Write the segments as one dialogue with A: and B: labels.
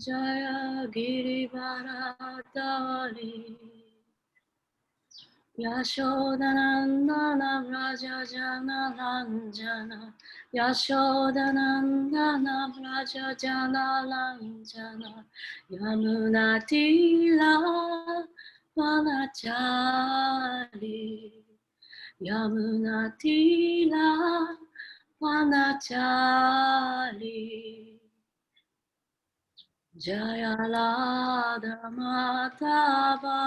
A: Jaya Girivardhari Yashodanandana Vraja Jana Lanjana Yashodanandana Vraja Jana Lanjana Yamunatila Vanachari Yamunatila Vanachari Jaya Radha Madhava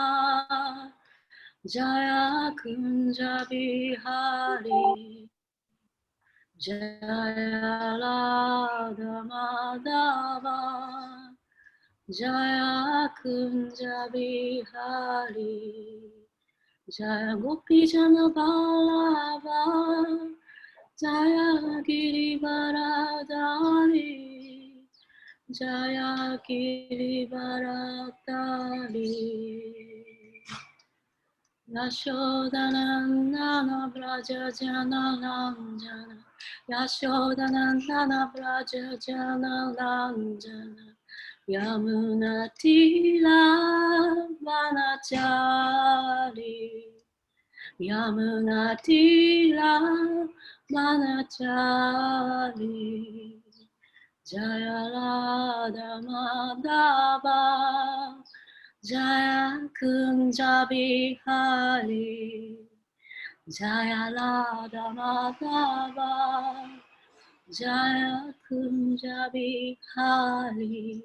A: Jaya Kunja Bihari Jaya Radha Madhava Jaya Kunja Bihari Jaya Gopi Jana Vallabha Jaya Girivardhari Jaya Girivardhari Yashodanandana Vraja Jana Lanjana Yashodanandana Vraja Jana Lanjana Yamunatila Vanachari Yamunatila Vanachari Jaya Radha Madhava Jaya Kunja Bihari Jaya Radha Madhava Jaya Kunja Bihari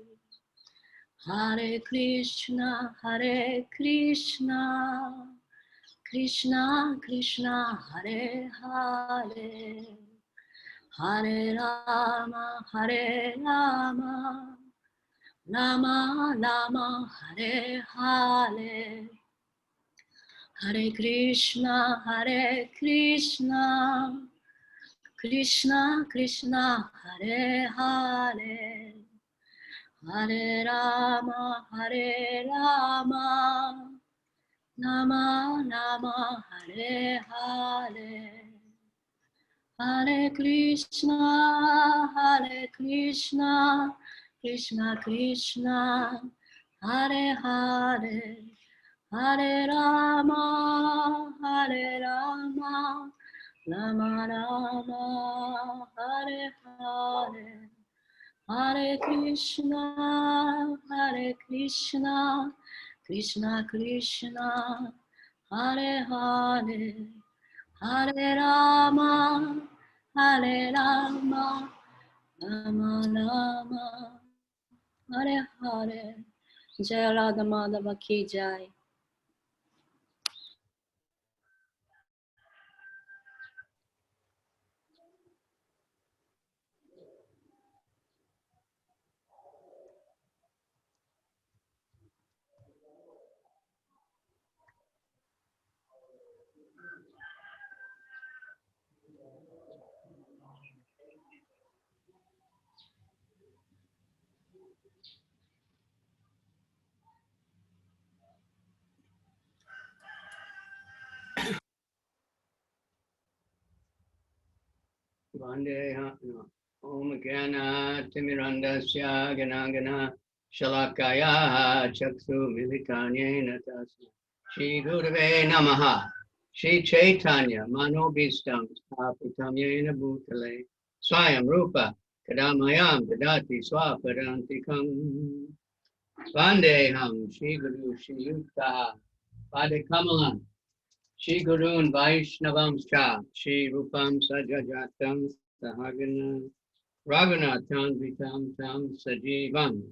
A: Hare Krishna Krishna Krishna Hare Hare Hare Rama Rama Rama Hare Hare Hare Krishna Krishna Krishna Hare Hare Hare Rama Rama Rama Hare Hare Hare Krishna Krishna Krishna Hare Hare Hare Rama Rama Rama Hare Hare Hare Krishna Krishna Krishna Hare Hare Hare Rama Rama Rama Hare Hare Jaya Radha Madhava Ki Jai.
B: Om Gana Timirandasya Ganagana Shalakaya Chaksu Militanyena Tasya Shri Gurave Namaha Shri Chaitanya Manobhistam Sthapitamyena Bhutale Swayam Rupa Kadamayam Dadati Swapadantikam Vandeham Shri Guru Shri Yukta Padakamalam Shri Gurun Vaishnavam Cha Shri Rupam Sajajatam Sahagana Raghunatham Vitam Tam Sajivam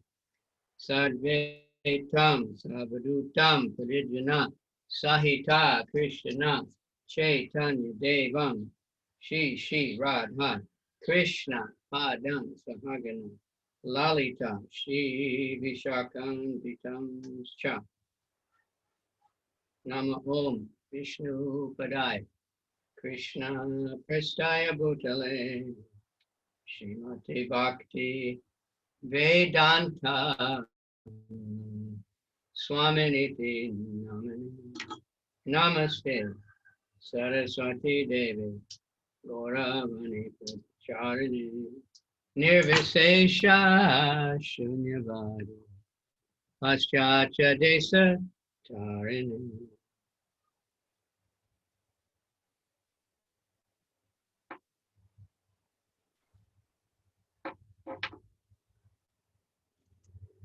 B: Sadvetam Savadutam Parijana Sahita Krishna Chaitanya Devam Shri Radha Krishna Padam Sahagana Lalita Shri Vishakam Vitam Cha Nama Om Vishnu Padai Krishna Prestaya Bhutale Srimati Bhakti Vedanta Swaminiti Namani Namaste Saraswati Devi Gauravani Charini Nirvisesha Shunyavadi Paschacha Desa Tarini.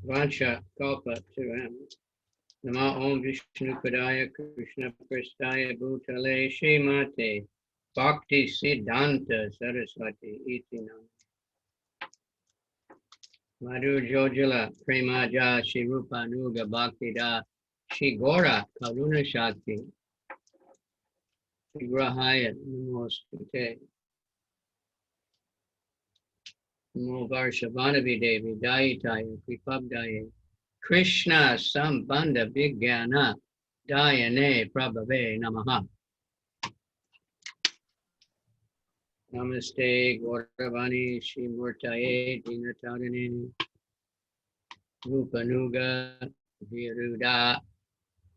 B: Vacha Kalpa Tiram. Nama Om Vishnu Padaya Krishna Prastaya Bhutale Shrimate Bhakti Siddhanta Saraswati Itinam. Madhu Jojala Premaja Shri Rupa Nuga Bhaktida Shri Gora Karuna Shakti Shri Grahaya Namostute Namo Varshavanavi Devi Dayitaya Kripabdaya Krishna Sambandha Vigyana Dayane Prabhave Namaha. Namaste Gauravani Shri Murtaye Dinatarini Rupanuga Viruda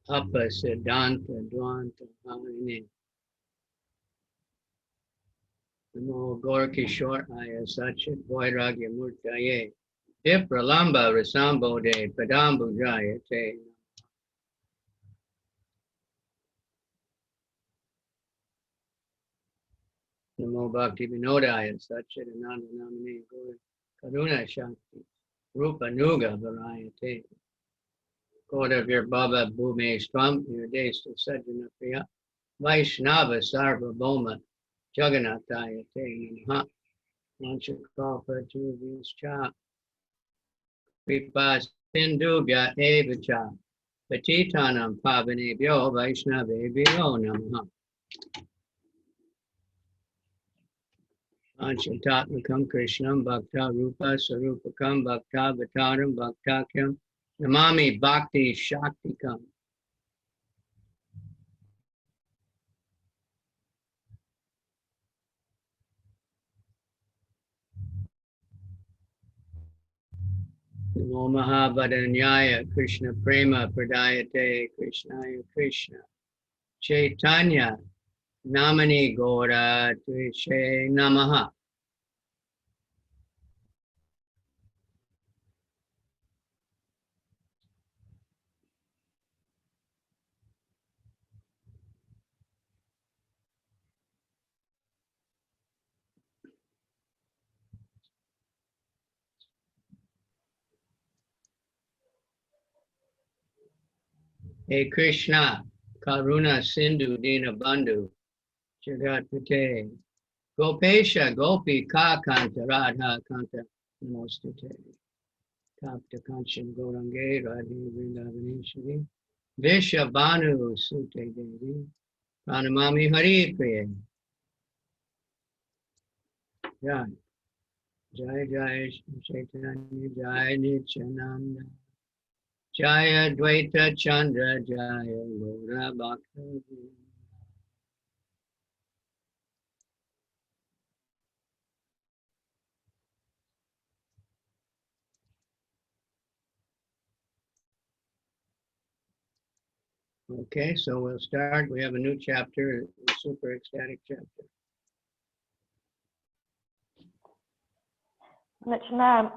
B: Apasiddhanta Dvanta Harini. Namo Gorkishore Aya Sachit Vairagya Murtaye Vipralamba Rasambode Padambujaya Te. Namo Bhakti Vinodaya Sachit Ananda Namini Karuna Shakti Rupa Nuga Varayate. God of your Baba Bhume Stram, your days to Sajjana Priya, Vaishnava Sarva Bhoma, Juggernautaya Te Namaha, Manchakalpa Juvishcha, Kripa Sindhubhya Evacha, Patitanam Pavanebhyo Vaishnavebhyo Namaha. Anchatatmakam Krishnam Bhakta Rupa Sarupakam Bhakta Vataram Bhaktakyam Namami Bhakti Shaktikam. Namo Mahabharanyaya Krishna Prema Pradayate Krishnaya Krishna Chaitanya Namani Gora Trishe Namaha. Hey Krishna, Karuna Sindhu Dina Bandhu, Jagatpate, Gopesha Gopi Ka Kanta Radha Kanta Namostute, Tapta Kanchan Gorange Radhi Vrindavaneshwari, Vishabhanu Sute Devi, Pranamami Hari Priya. Jai, Jai Jai Chaitanya, Jai Nityananda, Jaya Dvaita Chandra, Jaya Gaura Bhakta. Okay, so we'll start. We have a new chapter, a super ecstatic chapter.
C: Начинаем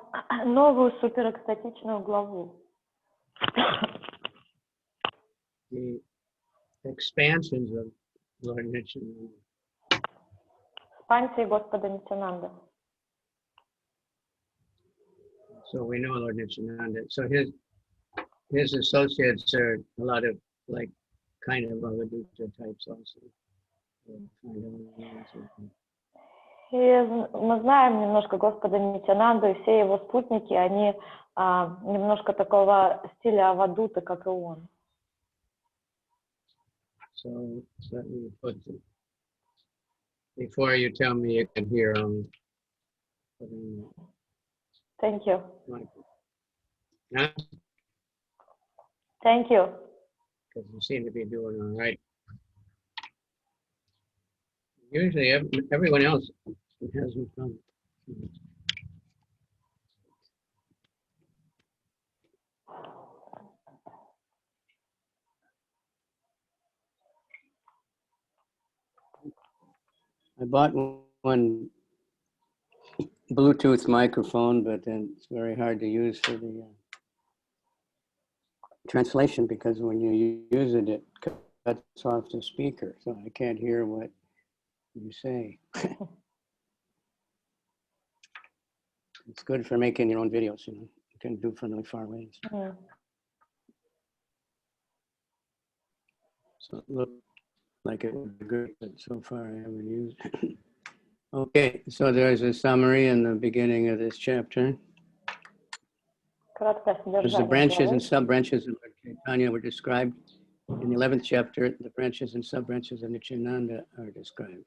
C: новую суперэкстатичную главу.
B: The expansions of Lord Nityānanda.
C: Экспансии Господа Нитьянанды.
B: So we know Lord Nityānanda. So his associates are a lot of like kind of Avadhuta types also.
C: И мы знаем немножко Господа Нитьянанду, и все его спутники, они немножко такого стиля авадуты, как и он.
B: So let me put it. Before you tell me you can hear
C: Thank you.
B: Huh?
C: Thank you.
B: Because you seem to be doing all right. Usually everyone else has no problem. I bought one Bluetooth microphone, but then it's very hard to use for the translation because when you use it, it cuts off the speaker, so I can't hear what you say. It's good for making your own videos, you know. You can do from really far away. So it looked like it would be good, but so far I haven't used it. Okay, so there's a summary in the beginning of this chapter. As the branches and sub-branches of Caitanya were described in the 11th chapter, the branches and sub-branches of Nityananda are described.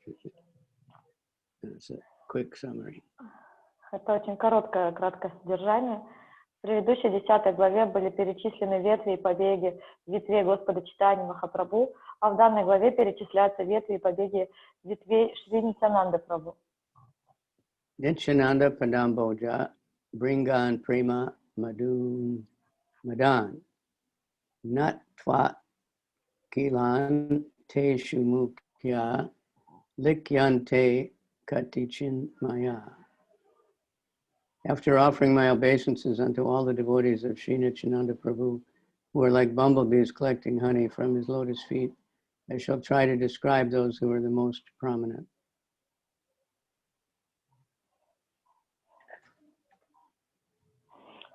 B: That's a quick summary.
C: Это очень краткое содержание. В предыдущей 10 главе были перечислены ветви и побеги ветвей Господа Чайтаньи Махапрабху, а в данной главе перечисляются ветви и побеги ветвей Шри Нитьянанды Прабху.
B: Nityananda Padamboja, Bringan Prema Madun Madan, Natva Kilan Te Shumukya, Likyante Katichin Maya. After offering my obeisances unto all the devotees of Sri Nityananda Prabhu, who are like bumblebees collecting honey from his lotus feet, I shall try to describe those who are the most prominent.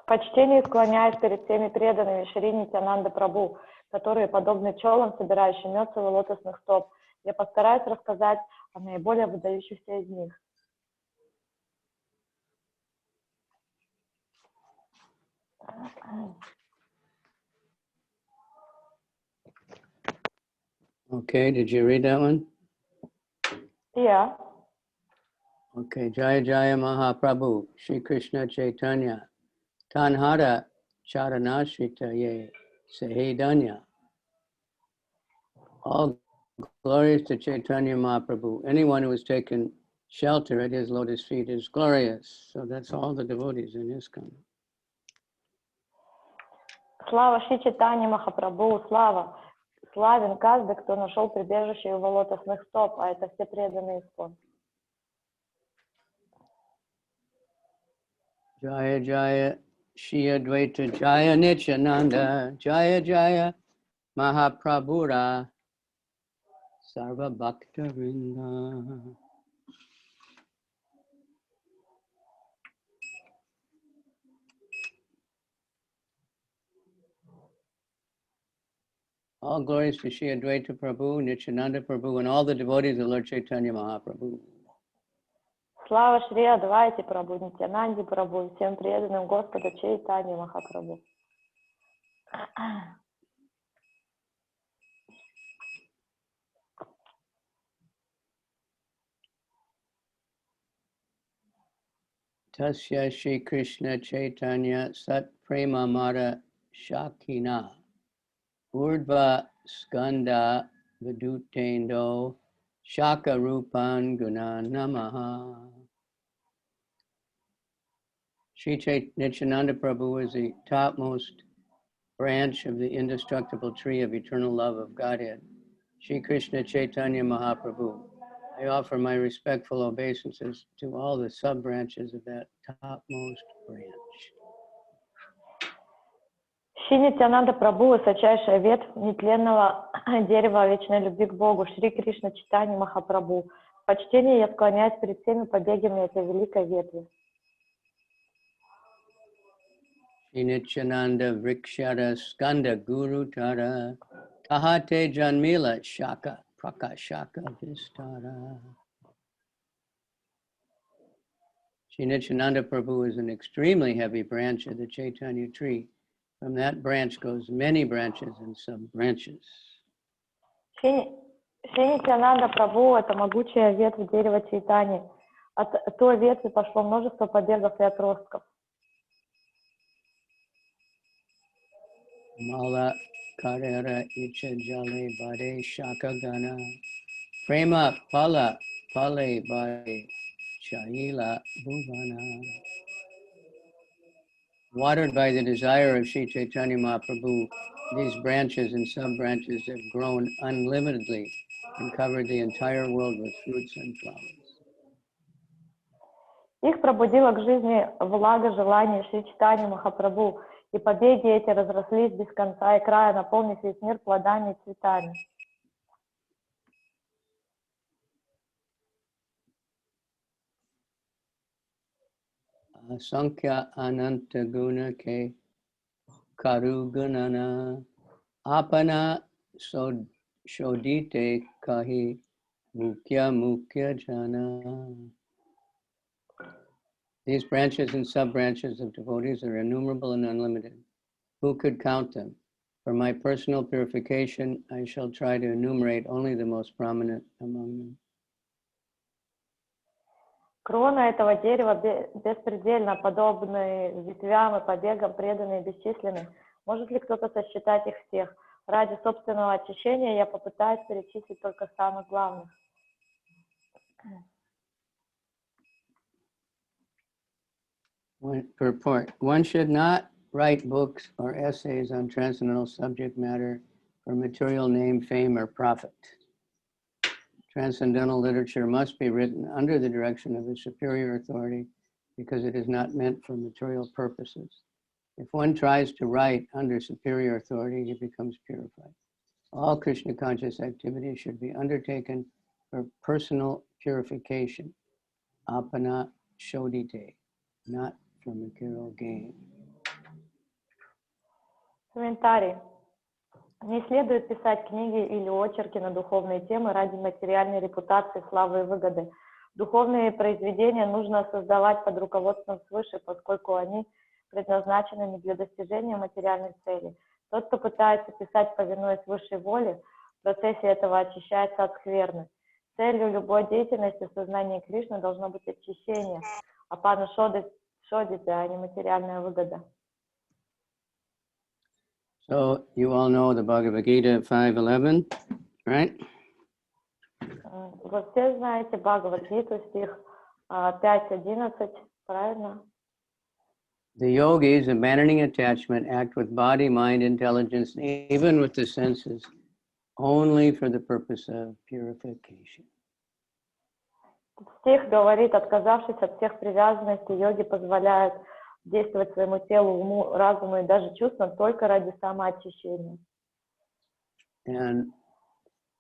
C: В почтении склоняюсь перед всеми преданными Шри Нитьянанды Прабху, которые подобны пчелам, собирающим мед с его лотосных стоп. Я постараюсь рассказать о наиболее выдающихся из них.
B: Okay, did you read that one?
C: Yeah.
B: Okay, Jaya Jaya Mahaprabhu, Shri Krishna Chaitanya, Tanhara-charana-shrita ye Caitanya. All glories to Chaitanya Mahaprabhu. Anyone who has taken shelter at his lotus feet is glorious. So that's all the devotees in ISKCON.
C: Слава Шри Чайтаньи Махапрабху, слава! Славен каждый, кто нашел прибежище его лотосных стоп, а это все преданные ИСККОН.
B: Jaya Jaya Shri Advaita Jaya Nityananda Jaya Jaya Mahaprabhura Sarva Bhakta Vrinda. All glories to Shri Advaita Prabhu, Nityananda Prabhu, and all the devotees of Lord Chaitanya Mahaprabhu.
C: Слава Шри Адвайте Прабху, Нитьянанде Прабху и всем преданным Господа Чайтаньи Махапрабху.
B: Tasya Shri Krishna Chaitanya Sat Prema Mara Shakina Urdhva Skanda Vidutendo Shaka Rupan Guna Namaha. Sri Nityananda Prabhu is the topmost branch of the indestructible tree of eternal love of Godhead. Sri Krishna Chaitanya Mahaprabhu. I offer my respectful obeisances to all the sub-branches of that topmost branch.
C: Шри Нитьянанда Прабху — высочайшая ветвь нетленного дерева вечной любви к Богу, Шри Кришна Чайтаньи Махапрабху. В почтении я склоняюсь перед всеми побегами этой великой ветви.
B: Shri Nityananda Vrikshara Skanda Guru Tara Tahate Janmila Shaka Prakashaka Vistara. Shri Nityananda Prabhu is an extremely heavy branch of the Chaitanya tree. From that branch goes many branches and sub-branches.
C: Шри Нитьянанда Прабху — это могучая ветвь дерева Чайтаньи. От той ветви пошло множество побегов и отростков.
B: Mala Karera Icha Jale Bade Shaka Gana Prema Pala Pale Bade Chaila Bhuvana. Watered by the desire of Sri Chaitanya Mahaprabhu, these branches and sub-branches have grown unlimitedly and covered the entire world with fruits and flowers.
C: Их пробудила к жизни влага желаний Шри Чайтаньи Махапрабху, и побеги эти разрослись без конца и края, наполнив весь мир плодами и цветами.
B: Asankya ananta guna ke karugunana apana shodite kahi mukya jana. These branches and sub-branches of devotees are innumerable and unlimited. Who could count them? For my personal purification, I shall try to enumerate only the most prominent among them.
C: Крона этого дерева беспредельно подобны ветвям и побегам, преданные и бесчисленны. Может ли кто-то сосчитать их всех? Ради собственного очищения я попытаюсь перечислить только самых главных.
B: Purport. One should not write books or essays on transcendental subject matter for material name, fame, or profit. Transcendental literature must be written under the direction of a superior authority because it is not meant for material purposes. If one tries to write under superior authority, he becomes purified. All Krishna conscious activities should be undertaken for personal purification, apana shodite, not for material gain.
C: Комментарий. Не следует писать книги или очерки на духовные темы ради материальной репутации, славы и выгоды. Духовные произведения нужно создавать под руководством свыше, поскольку они предназначены не для достижения материальных целей. Тот, кто пытается писать, повинуясь высшей воле, в процессе этого очищается от скверны. Целью любой деятельности в сознании Кришны должно быть очищение, апана шодите, а не материальная выгода.
B: So you all know the Bhagavad Gita 5:11, right?
C: Вы все знаете Бхагавад-гиту, стих 5:11, правильно?
B: The yogis, abandoning attachment, act with body, mind, intelligence, even with the senses, only for the purpose of purification.
C: Стих говорит, отказавшись от всех привязанностей, йоги позволяют действовать своему телу, уму, разуму и даже чувствам только ради самоочищения.
B: And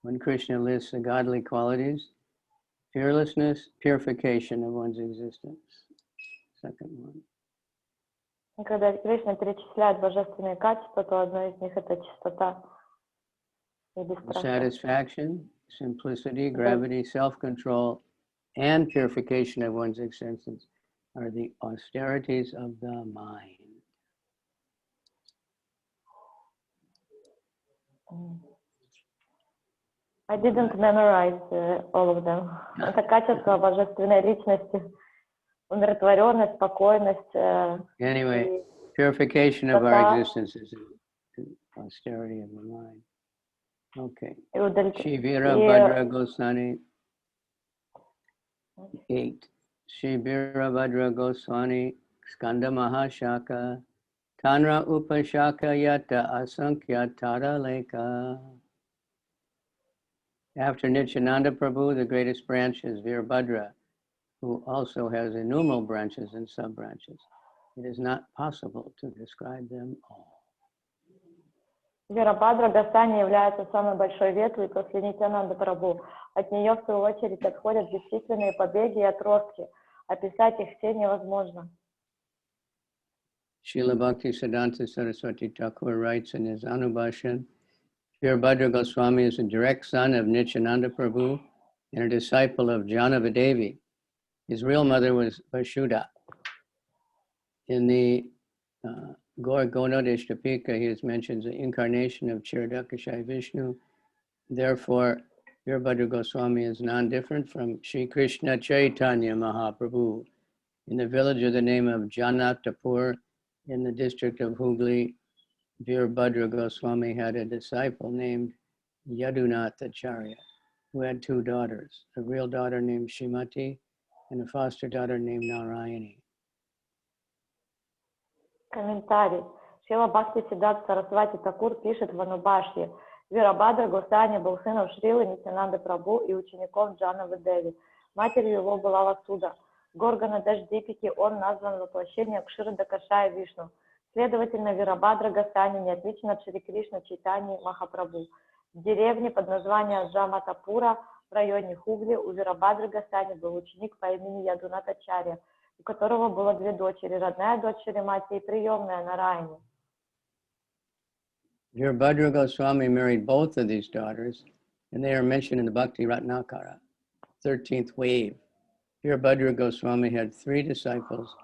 B: when Krishna lists the godly qualities, fearlessness, purification of one's existence. Second one.
C: И когда Кришна перечисляет божественные качества, то одно из них это чистота и бесстрашие.
B: Satisfaction, simplicity, gravity, self-control, and purification of one's existence are the austerities of the mind.
C: I didn't memorize all of them. Это качество божественной личности, умиротворенность, спокойность.
B: Anyway, purification of our existence is the austerity of the mind. Okay. Shivira Bhadra Goswami 8. Shivira Bhadra Goswami Skanda Mahashaka Tanra Upashaka Yata Asankhya Tara Leka. After Nityananda Prabhu, the greatest branch is Virabhadra, who also has innumerable branches and sub-branches. It is not possible to describe them all.
C: Вирабхадра Госвами является самой большой ветвью после Нитьянанды Прабху. От нее, в свою очередь, отходят бесчисленные побеги и отростки. Описать их все невозможно.
B: Srila Bhaktisiddhanta Saraswati Thakur writes in his Anubhashan, Virabhadra Goswami is a direct son of Nityananda Prabhu and a disciple of Janavadevi. His real mother was Vasudha. In the Gaur-Gonodishtapika, he mentions the incarnation of Chiradakashai Vishnu. Therefore, Virabhadra Goswami is non-different from Sri Krishna Chaitanya Mahaprabhu. In the village of the name of Janatapur, in the district of Hooghly, Virabhadra Goswami had a disciple named Yadunatha-charya, who had two daughters, a real daughter named Shrimati and a foster daughter named Narayani.
C: Комментарий. Шрила Бхактисиддханта Сарасвати Такур пишет в Анубашье. Вирабхадра Госвами был сыном Шрилы Нитьянанды Прабху и учеником Джанавы Деви. Матерью его была Васуда. Горгана Дашдипики он назван воплощением Кширдакашая Вишну. Следовательно, Вирабхадра Госвами не отличен от Шри Кришны Чайтаньи Махапрабху. В деревне под названием Джаматапура в районе Хугли у Вирабхадры Госвами был ученик по имени Ядунатачарья, у которого было две дочери, родная дочь Шримати и приемная Нараяни.
B: Virabhadra Goswami married both of these daughters, and they are mentioned in the Bhakti Ratnakara, 13th wave. Virabhadra Goswami had 3 disciples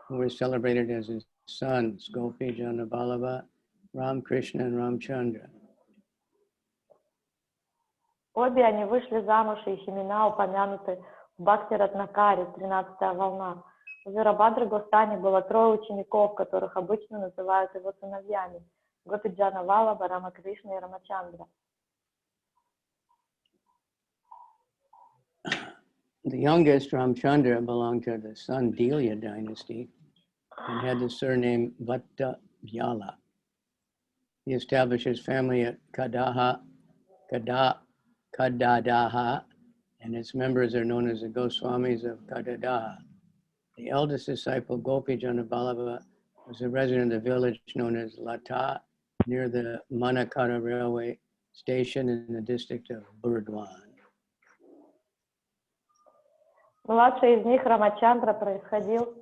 B: who were celebrated as his sons, Gopi, Janaballabha, Ram Krishna, and Ramchandra.
C: Обе они вышли замуж, и их имена упомянуты в Бхакти Ратнакаре, 13-я волна. У Вирабхадры Госвами было 3 учеников, которых обычно называют его сыновьями. Гопи Джанавалаба, Рама Кришна и Рамачандра.
B: The youngest, Ramchandra, belonged to the Untitled dynasty and had the surname Vattavyala. He established his family at Kadadaha, and its members are known as the Goswamis of Kadadaha. The eldest disciple, Gopi Janaballabha, was a resident of the village known as Lata, near the Manakara railway station in the district of Burdwan.
C: Младший из них, Рамачандра, происходил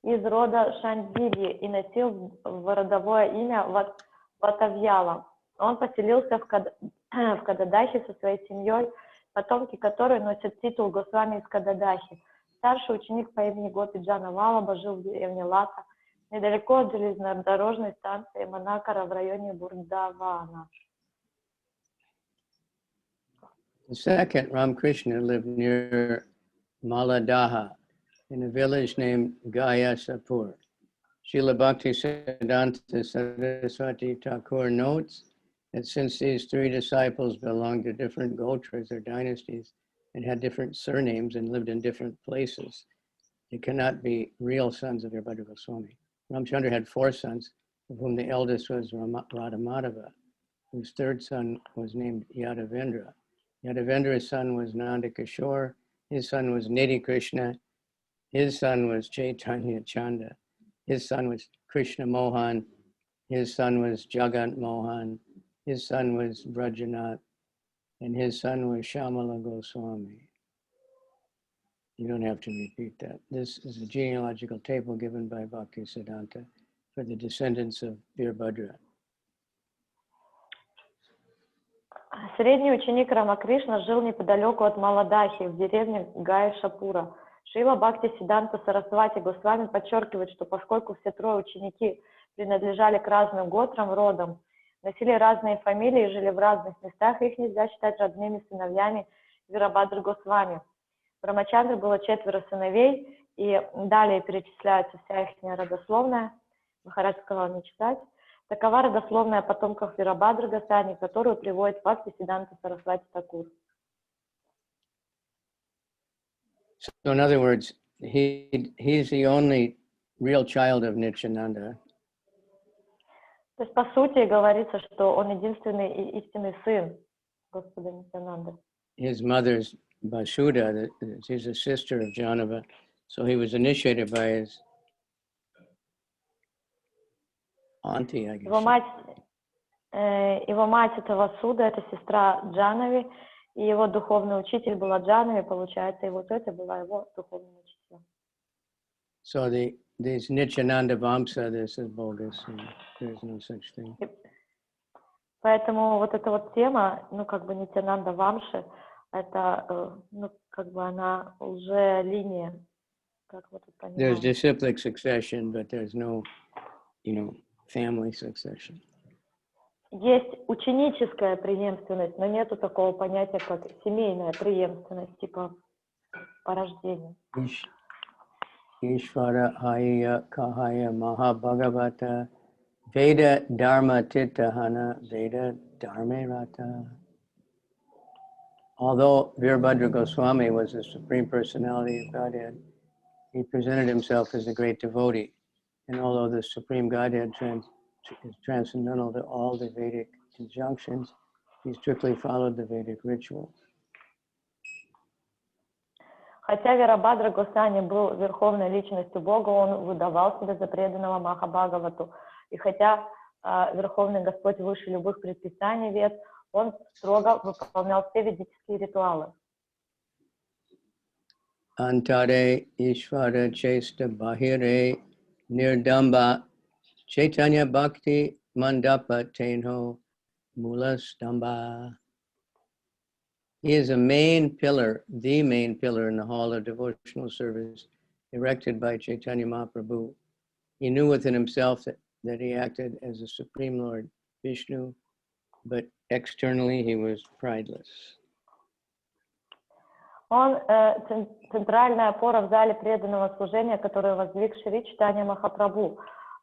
C: из рода Шандиби и носил родовое имя Ватавьяла. Он поселился в Кададахе со своей семьей, потомки которой носят титул Госвами из Кададахи. Старший ученик по имени Гопи Джанавалаба жил в деревне Лата, недалеко от железнодорожной станции Манакара в районе Бурдавана.
B: The second, Ramakrishna, lived near Maladaha in a village named Gayasapur. Srila Bhaktisiddhanta Saraswati Thakur notes that since these 3 disciples belonged to different gotras or dynasties and had different surnames and lived in different places, they cannot be real sons of Virabhadra Goswami. Ramchandra had 4 sons, of whom the eldest was Radhamadava, whose 3rd son was named Yadavendra. Yadavendra's son was Nandakishore, his son was Nidhi Krishna, his son was Chaitanya-chanda, his son was Krishna Mohan, his son was Jagat Mohan, his son was Brajanath, and his son was Shamala Goswami. You don't have to repeat that. This is a genealogical table given by Bhaktisiddhanta for the descendants of Virabhadra.
C: Средний ученик Рамакришна жил неподалеку от Маладахи, в деревне Гая-Шапура. Шрила Бхактисиддханта Сарасвати Госвами подчеркивает, что поскольку все 3 ученики принадлежали к разным готрам, родам, носили разные фамилии и жили в разных местах, их нельзя считать родными сыновьями Вирабхадры Госвами. У Рамачандры было 4 сыновей, и далее перечисляется вся их родословная. Махарадж сказал не читать. Такова родословная потомков Вирабхадры Госвами, которую приводит Бхактисиддханта Сарасвати Такур.
B: So in other words, he's the only real child of Nityananda.
C: То есть, по сути, говорится, что он единственный и истинный сын Господа Нитьянанды.
B: His mother's Basudha, she's a sister of Janava, so he was initiated by his auntie, I guess.
C: Его мать это Васуда, это сестра Джанави, и его духовный учитель была Джанави, получается, его тетя была его духовным учителем.
B: So these Nityananda Vamsa, this is bogus, and there's no such thing.
C: Поэтому вот эта вот тема, ну как бы Нитьянанда Вамши, это, ну как бы она уже линия, как вот тут понимаем.
B: There's disciplic succession, but there's no, family succession.
C: Есть ученическая преемственность, но нету такого понятия, как семейная преемственность, типа по рождению.
B: Ishvara Haya Kahaya Mahabhagavata Veda Dharma Titahana Veda Dharme Rata. Although Virabhadra Goswami was the Supreme Personality of Godhead, he presented himself as a great devotee. And although the Supreme Godhead is transcendental to all the Vedic injunctions, he strictly followed the Vedic rituals.
C: Хотя Вирабхадра Госвами был верховной личностью Бога, он выдавал себя за преданного Махабхагавату. И хотя Верховный Господь выше любых предписаний вед, он строго выполнял все ведические ритуалы.
B: Antare Ishvara Chesta Bahire Nirdamba Chaitanya Bhakti Mandapa Tenho Mula Stamba. He is a main pillar, the main pillar in the hall of devotional service erected by Chaitanya Mahaprabhu. He knew within himself that he acted as the Supreme Lord Vishnu, but externally he was prideless.
C: Он центральная опора в зале преданного служения, которую воздвиг Шри Чайтанья Махапрабху.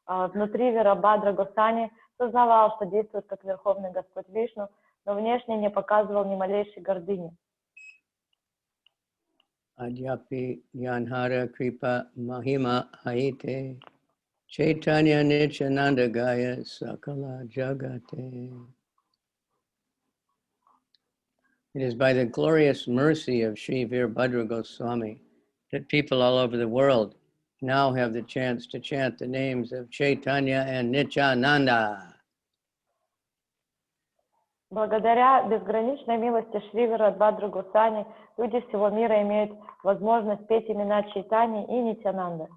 C: Внутри Вирабхадра Госвами сознавал, что действует как Верховный Господь Вишну, но внешне не показывал ни малейшей гордыни.
B: Adyapi Yanhara Kripa Mahima Haite Caitanya-Nityananda Gaya Sakala Jagate. It is by the glorious mercy of Sri Virabhadra Goswami that people all over the world now have the chance to chant the names of Chaitanya and Nityananda.
C: Благодаря безграничной милости Шри Вирабхадра Госвами люди всего мира имеют возможность петь имена Чайтани и Нитьянанды.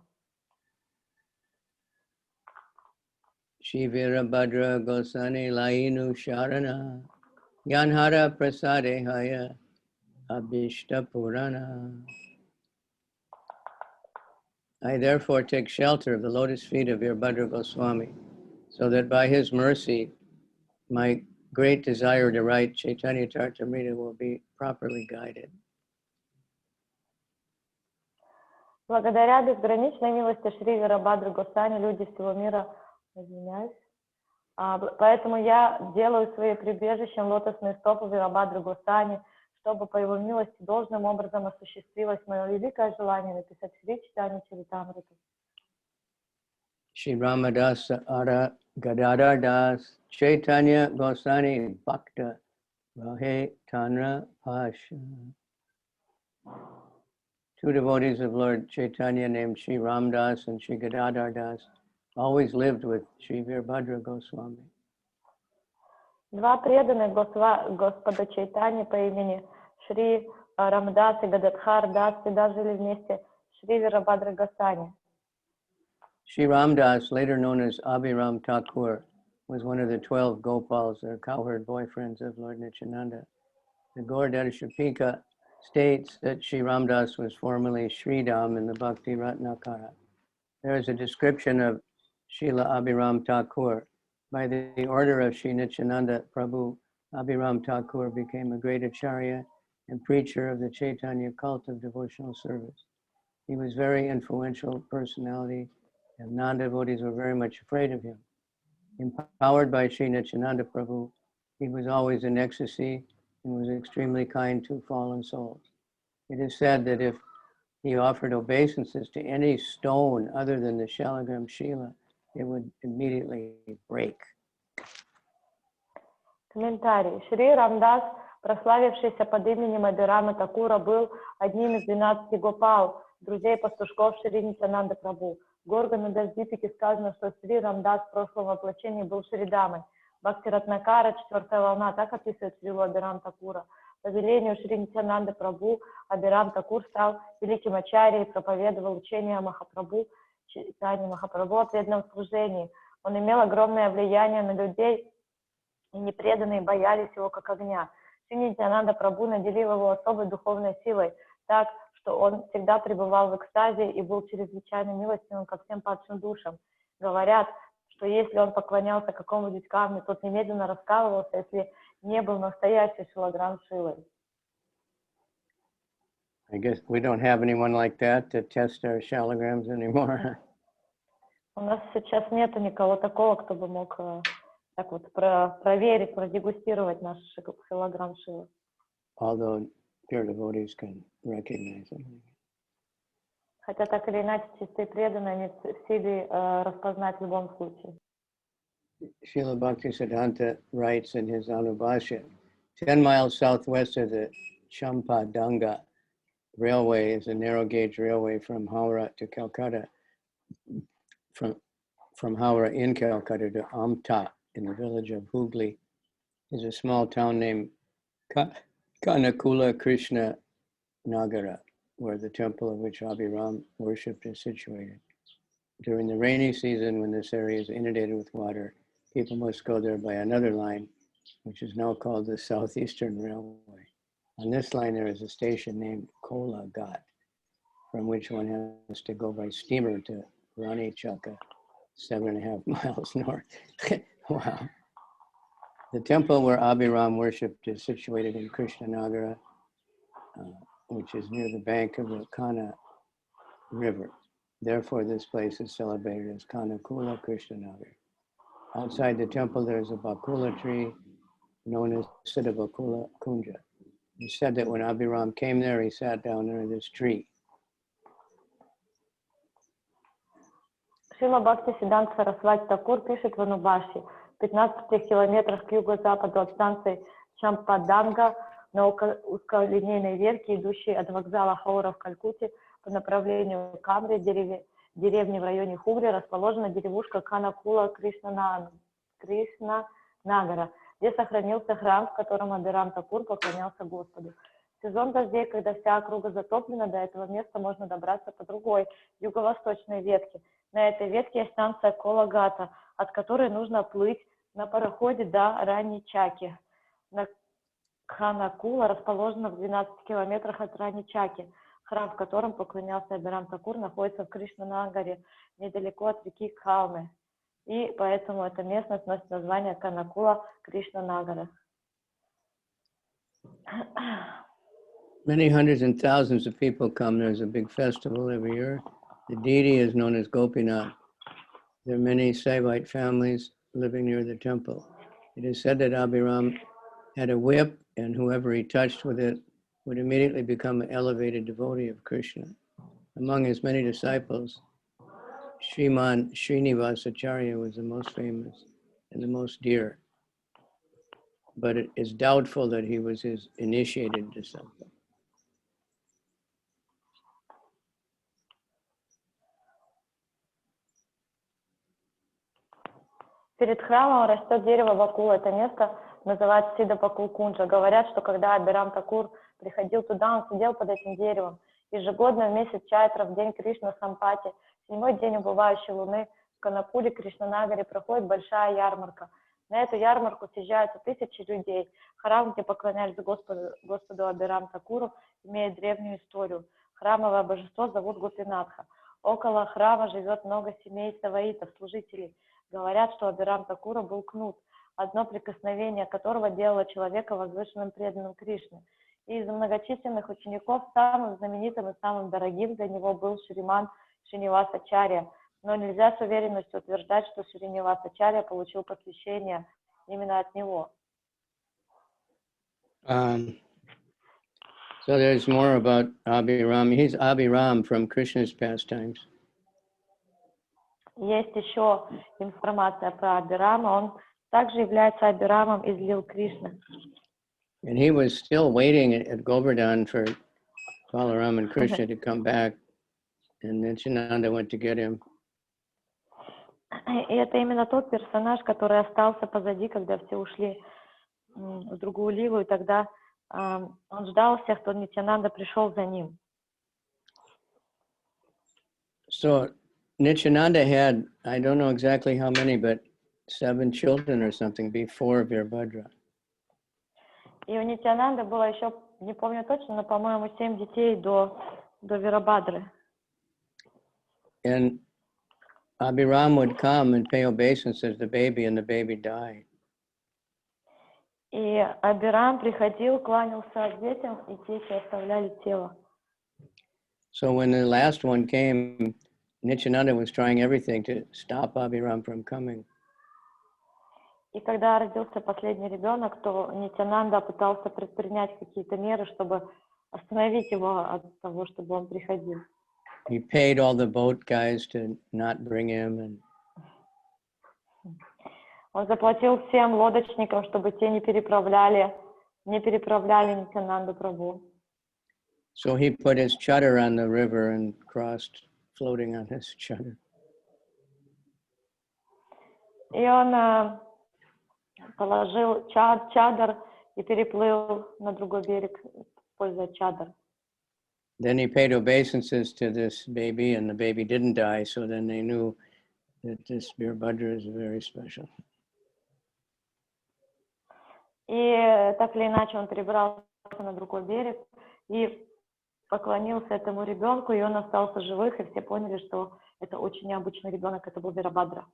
B: Shri Virabhadra Goswami Lainu Sharana Yanhara Prasade Haya Abhishta Purana. I therefore take shelter of the lotus feet of Virabhadra Goswami, so that by his mercy, my great desire to write Caitanya-caritāmṛta will be properly guided.
C: Благодаря безграничной милости Шри Вирабхадра Госвами люди всего мира, поэтому я делаю свои прибежищем лотосные стопы Вирабхадры Госвами, чтобы по его милости должным образом осуществилось мое великое желание написать Шри Чайтанья-чаритамриту.
B: Shri Ramadas Ara Gadadhar Das Chaitanya Goswami Bhakta Rahe Tanra Pasha. Two devotees of Lord Chaitanya named Shri Ramdas and Shri Gadadhar Das always lived with Shri Virabhadra Goswami.
C: Два преданных Господа Чайтани по имени Шри Рамдас и Гададхар Дас всегда жили вместе с Шри Вирабхадра Госвами.
B: Shri Ramdas, later known as Abhiram Thakur, was one of the 12 Gopals, or cowherd boyfriends of Lord Nityananda. The Gaur-darshapika states that Shri Ramdas was formerly Sridham in the Bhakti Ratnakara. There is a description of Srila Abhiram Thakur. By the order of Shri Nityananda Prabhu, Abhiram Thakur became a great acharya and preacher of the Chaitanya cult of devotional service. He was a very influential personality, and non-devotees were very much afraid of him. Empowered by Shri Nityananda Prabhu, he was always in ecstasy and was extremely kind to fallen souls. It is said that if he offered obeisances to any stone other than the Shalagram Shila, it would immediately break.
C: Комментарий. Шри Рамдас, прославившийся под именем Абхирама Такура, был одним из 12 гопал, друзей пастушков Шри Нитьянанда Прабху. В Горгана-Дасдипике сказано, что Шри Рамдас в прошлом воплощении был Шридамой. Бхакти Ратнакара, 4-я волна, так описывает Шрилу Абхирам Такура. По велению Шри Нитьянанда Прабху Абхирам Такур стал великим ачарьей и проповедовал учение Махапрабху, Чайтаньи Махапрабху о преданном служении. Он имел огромное влияние на людей, и непреданные боялись его как огня. Шри Нитьянанда Прабху наделил его особой духовной силой, так, что он всегда пребывал в экстазе и был чрезвычайно милостивым ко всем падшим душам. Говорят, что если он поклонялся какому-нибудь камню, тот немедленно раскалывался, если не был настоящей шилаграм Шилой.
B: I guess we don't have anyone like that to test our shalagrams anymore.
C: У нас сейчас нету никого такого, кто бы мог так вот проверить, продегустировать наш шилаграм Шилы.
B: Although pure devotees can recognize them.
C: Хотя так или иначе чистые преданные они в силе распознать в любом случае.
B: Srila Bhaktisiddhanta writes in his Anubhashya, 10 miles southwest of the Champadanga railway is a narrow gauge railway from Howrah to Calcutta, from Howrah in Calcutta to Amta in the village of Hooghly is a small town named Kanakula Krishna Nagara, where the temple of which Abhiram worshipped is situated. During the rainy season, when this area is inundated with water, people must go there by another line, which is now called the Southeastern Railway. On this line, there is a station named Kola Ghat, from which one has to go by steamer to Rani Chaka, 7.5 miles north. Wow. The temple where Abhiram worshipped is situated in Krishnanagara, which is near the bank of the Kana River. Therefore, this place is celebrated as Kanakula Krishnanagar. Outside the temple, there is a Bakula tree known as Siddha Bakula Kunja. It's said that when Abhiram came there, he sat down under this tree.
C: Шрила Бхакти Сиддханта Сарасвати Такур пишет в Анубаши, в 15 километрах к юго-западу от станции Чампаданга на узколинейной ветке, идущей от вокзала Хаура в Калькутте по направлению к Камре, деревни в районе Хугли, расположена деревушка Канакула Кришнанагара, где сохранился храм, в котором Абхирам Такур поклонялся Господу. В сезон дождей, когда вся округа затоплена, до этого места можно добраться по другой, юго-восточной ветке. На этой ветке есть станция Кола-Гата, от которой нужно плыть на пароходе до Рани-Чаки. Канакула расположена в 12 километрах от Рани-Чаки. Храм, в котором поклонялся Абхирам Такур, находится в Кришнанагаре, недалеко от реки Калмы. И поэтому эта местность носит название Канакула Кришнанагара.
B: Many hundreds and thousands of people come. There's a big festival every year. The deity is known as Gopinath. There are many Saivite families living near the temple. It is said that Abhiram had a whip, and whoever he touched with it would immediately become an elevated devotee of Krishna. Among his many disciples, Sriman Srinivasacharya was the most famous and the most dear, but it is doubtful that he was his initiated disciple.
C: Перед храмом растет дерево бакула. Это место называется Сиддха Бакул Кунджа. Говорят, что когда Абхирам Такур приходил туда, он сидел под этим деревом. Ежегодно в месяц Чайтра, в день Кришна Сампати, 7-й день убывающей луны, в Канакуле Кришнанагаре проходит большая ярмарка. На эту ярмарку съезжаются тысячи людей. Храм, где поклонялись Господу Абхирам Такуру, имеет древнюю историю. Храмовое божество зовут Гопинатха. Около храма живет много семей саваитов, служителей. Говорят, что Абхирам Такура был кнут, одно прикосновение которого делало человека возвышенным преданным Кришне. И из многочисленных учеников самым знаменитым и самым дорогим для него был Шриман Шринивасачарья. Но нельзя с уверенностью утверждать, что Шринивасачарья получил посвящение именно от него.
B: So there's more about Abhiram. He's Abhiram from Krishna's pastimes.
C: Есть еще информация про Абхирама. Он также является Абхирамом из лил Кришны.
B: And he was still waiting at Govardhan for Balaram and Krishna to come back, and Nityananda went to get him.
C: И это именно тот персонаж, который остался позади, когда все ушли в другую лилу, и тогда он ждал всех, кто Нитьянанда пришел за ним.
B: So Nityananda had, I don't know exactly how many, but 7 children or something before Virabhadra.
C: И у Нитьянанды было еще, не помню точно, но, по-моему, 7 детей до Вирабхадры.
B: And Abhiram would come and pay obeisance as the baby, and the baby died.
C: И Абхирам приходил, кланялся детям, и дети оставляли тело.
B: So when the last one came, Nityananda was trying everything to stop Abhiram from coming.
C: И когда родился последний ребенок, то Нитьянанда пытался предпринять какие-то меры, чтобы остановить его от того, чтобы он приходил.
B: He paid all the boat guys to not bring him, and
C: Он заплатил всем лодочникам, чтобы те не переправляли Нитьянанду Прабху.
B: So he put his chadar on the river and crossed, floating on his chadar.
C: И он положил чадр и переплыл на другой берег, используя чадр.
B: Then he paid obeisances to this baby, and the baby didn't die, so then they knew that this Veerbhadra is very special.
C: И так или иначе он перебрался на другой берег и поклонился этому ребенку, и он остался живых, и все поняли, что это очень необычный ребенок, это был Veerbhadra.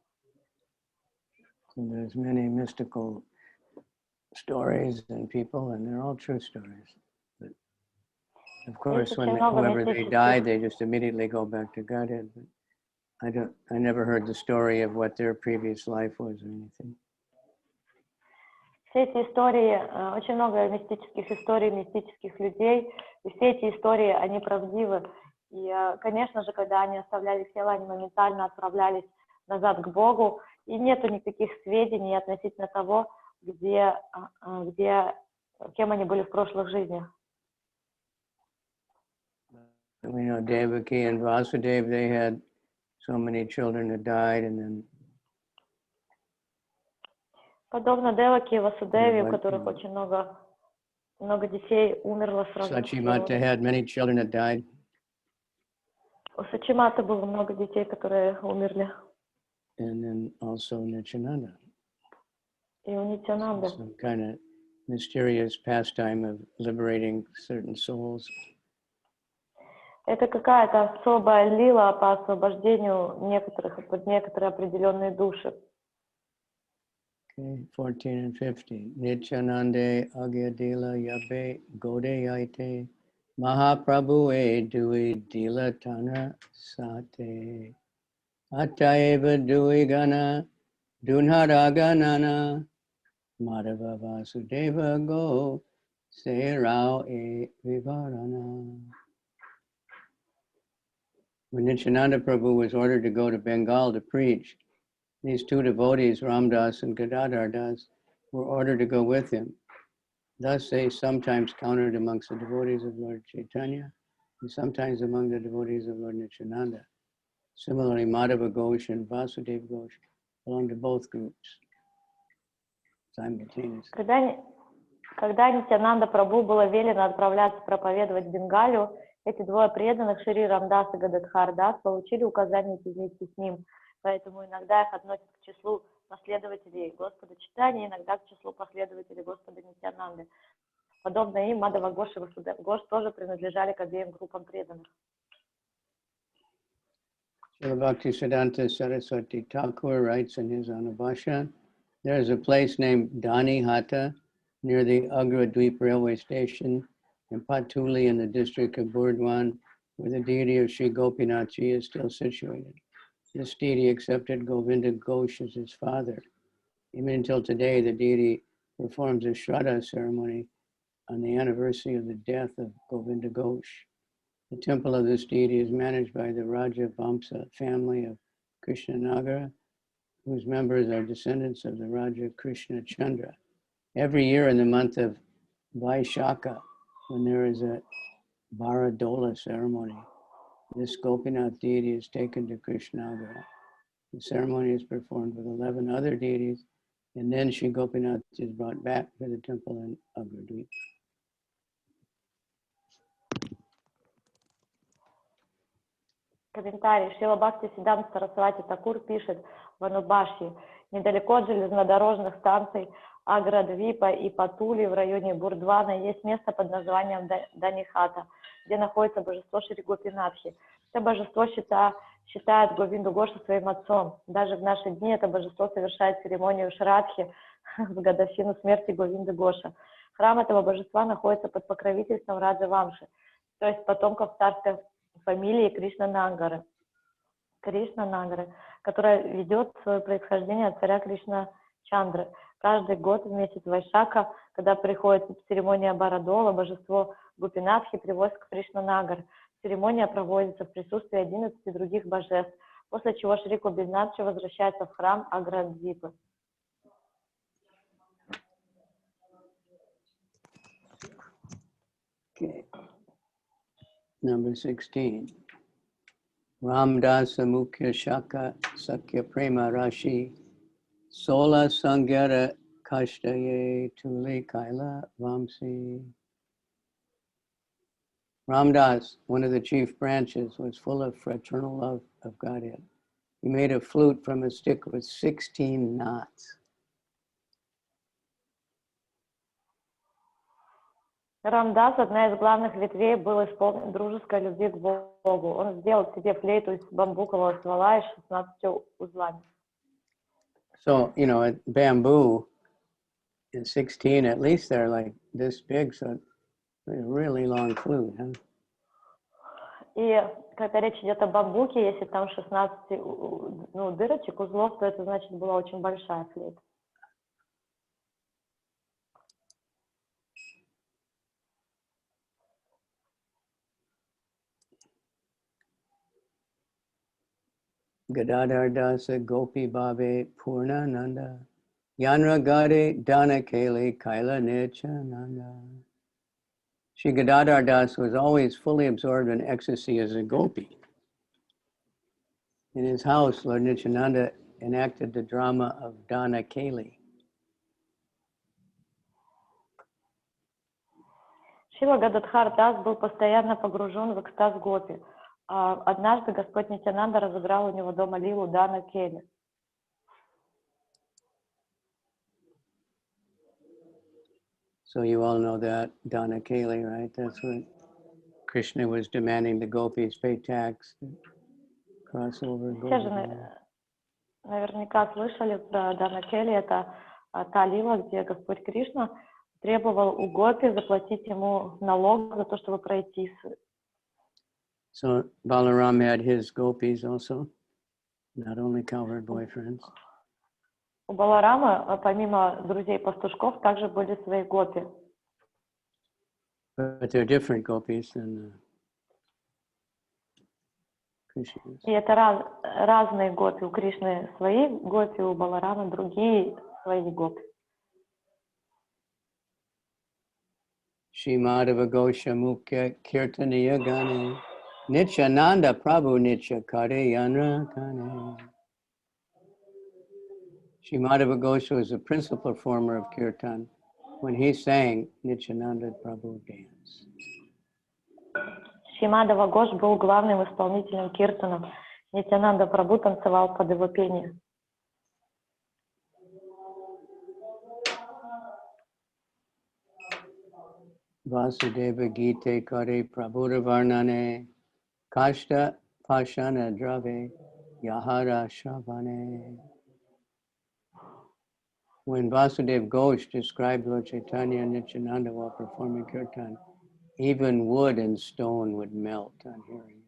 B: So there's many mystical stories and people, and they're all true stories. But of course, when whoever they die, they just immediately go back to Godhead. But I never heard the story of what their previous life was or anything.
C: Все эти истории, очень много мистических историй, мистических людей, и все эти истории, они правдивы. И, конечно же, когда они оставляли тело, они моментально отправлялись назад к Богу, и нету никаких сведений относительно того, кем они были в прошлых жизнях.
B: We know Devaki and Vasudeva, they had so many children that died, and then
C: подобно Деваки и Васудеве, у которых очень много детей умерло сразу.
B: Sachimata had many children that died.
C: У Сачимата было много детей, которые умерли.
B: And then also Nityananda.
C: И у Нитьянанды.
B: Some kind of mysterious pastime of liberating certain souls.
C: Это какая-то особая лила по освобождению некоторые определенные души.
B: Okay, 14 and 15. Nityanande Adi-lila yabe gode yaite Mahaprabhu dui dila tana sate Ataeva dui gana dunharaganana Madhava Vasudeva go se rao vivarana. When Nityananda Prabhu was ordered to go to Bengal to preach, these two devotees, Ramdas and Gadadhar Das, were ordered to go with him. Thus they sometimes counted amongst the devotees of Lord Chaitanya and sometimes among the devotees of Lord Nityananda. Similarly, Madhava Ghosh and Vasudeva Ghosh belonged to both groups simultaneously.
C: Когда Нитьянанда Прабху было велено отправляться проповедовать в Бенгалию, эти двое преданных, Шри Рамдас и Гададхар Дас, получили указание идти вместе с ним. Поэтому иногда их относят к числу последователей Господа Чайтаньи, иногда к числу последователей Господа Нитьянанды. Подобно им, Мадхава Гош и Васудева Гош тоже принадлежали к обеим группам преданных.
B: Srila Bhaktisiddhanta Saraswati Thakur writes in his Anubhasha, there is a place named Dhanihata near the Agra Dweep railway station in Patuli in the district of Burdwan, where the deity of Sri Gopinathji is still situated. This deity accepted Govinda Ghosh as his father. Even until today, the deity performs a Shraddha ceremony on the anniversary of the death of Govinda Ghosh. The temple of this deity is managed by the Raja Vamsa family of Krishnanagar, whose members are descendants of the Raja Krishna Chandra. Every year in the month of Vaishakha, when there is a Baradola ceremony, this Gopinath deity is taken to Krishnanagar. The ceremony is performed with 11 other deities, and then Sri Gopinath is brought back to the temple in Agradweep.
C: Комментарий. Шрила Бхактисиддханта Сарасвати Такур пишет в Анубашьи: недалеко от железнодорожных станций Аградвипа и Патули в районе Бурдвана есть место под названием Данихата, где находится божество Шри Гопинатхи. Это божество считает Говинду Гоша своим отцом. Даже в наши дни это божество совершает церемонию Шрадхи в годовщину смерти Говинды Гоша. Храм этого божества находится под покровительством Раджа Вамши, то есть потомков царской фамилии Кришна-нагары, которая ведет свое происхождение от царя Кришна-чандры. Каждый год в месяц Вайшака, когда приходит церемония Барадола, божество Гопинатхи привозят к Кришна-нагар. Церемония проводится в присутствии 11 других божеств, после чего Шри Гопинатхи возвращается в храм Аградвипы.
B: Okay. number 16. Ramdasa Mukhya Shaka Sakya Prema Rashi Sola Sangyara Kashtaye Tule Kaila Vamsi. Ramdas, one of the chief branches, was full of fraternal love of Godhead. He made a flute from a stick with 16 knots.
C: Рамдас, одна из главных ветвей, был исполнен дружеской любви к Богу. Он сделал себе флейту из бамбукового ствола и 16 узлами.
B: So, you know, bamboo is 16, at least they're like this big, so it's a really long flute, huh?
C: И когда речь идет о бамбуке, если там 16 дырочек, узлов, то это значит была очень большая флейта.
B: Gadadhar Dasa Gopi Bhabe Purna Nanda Yanra Gade Dana Kali Kaila Nityananda. Shri Gadadhar Das was always fully absorbed in ecstasy as a gopi. In his house, Lord Nityananda enacted the drama of Dana Kali.
C: Шрила Гададхар Дас был постоянно погружен в экстаз гопи. Однажды Господь Нитьянанда разыграл у него дома лилу Дана Кели.
B: So you all know that Dana Kali, right? That's what Krishna was demanding the gopis pay tax, cross over.
C: Все же наверняка слышали про Дана Кели. Это та лила, где Господь Кришна требовал у гопи заплатить ему налог за то, чтобы пройти.
B: So Balaram had his gopis also, not only cowherd boyfriends.
C: У Баларама, помимо друзей-пастушков, также были свои гопи.
B: But they're different gopis than Krishna's.
C: И это разные гопи. У Кришны свои гопи, у Баларама другие свои гопи.
B: Shri Madhava Gosha Mukhya Kirtaniya Gane Nityananda Prabhu Nitya-caritāmṛta Kane. Shri Madhava Gosha was the principal performer of Kirtan. When he sang, Nityananda Prabhu danced.
C: Шри Мадхава Гош был главным исполнителем киртана. Нитьянанда Прабху танцевал под его пение.
B: Vasudeva Gite Kare Prabhuda Varnane Kashta Pashana Drave Yahara Shavane. When Vasudeva Ghosh described Lord Chaitanya and Nityananda while performing Kirtan, even wood and stone would melt on hearing it.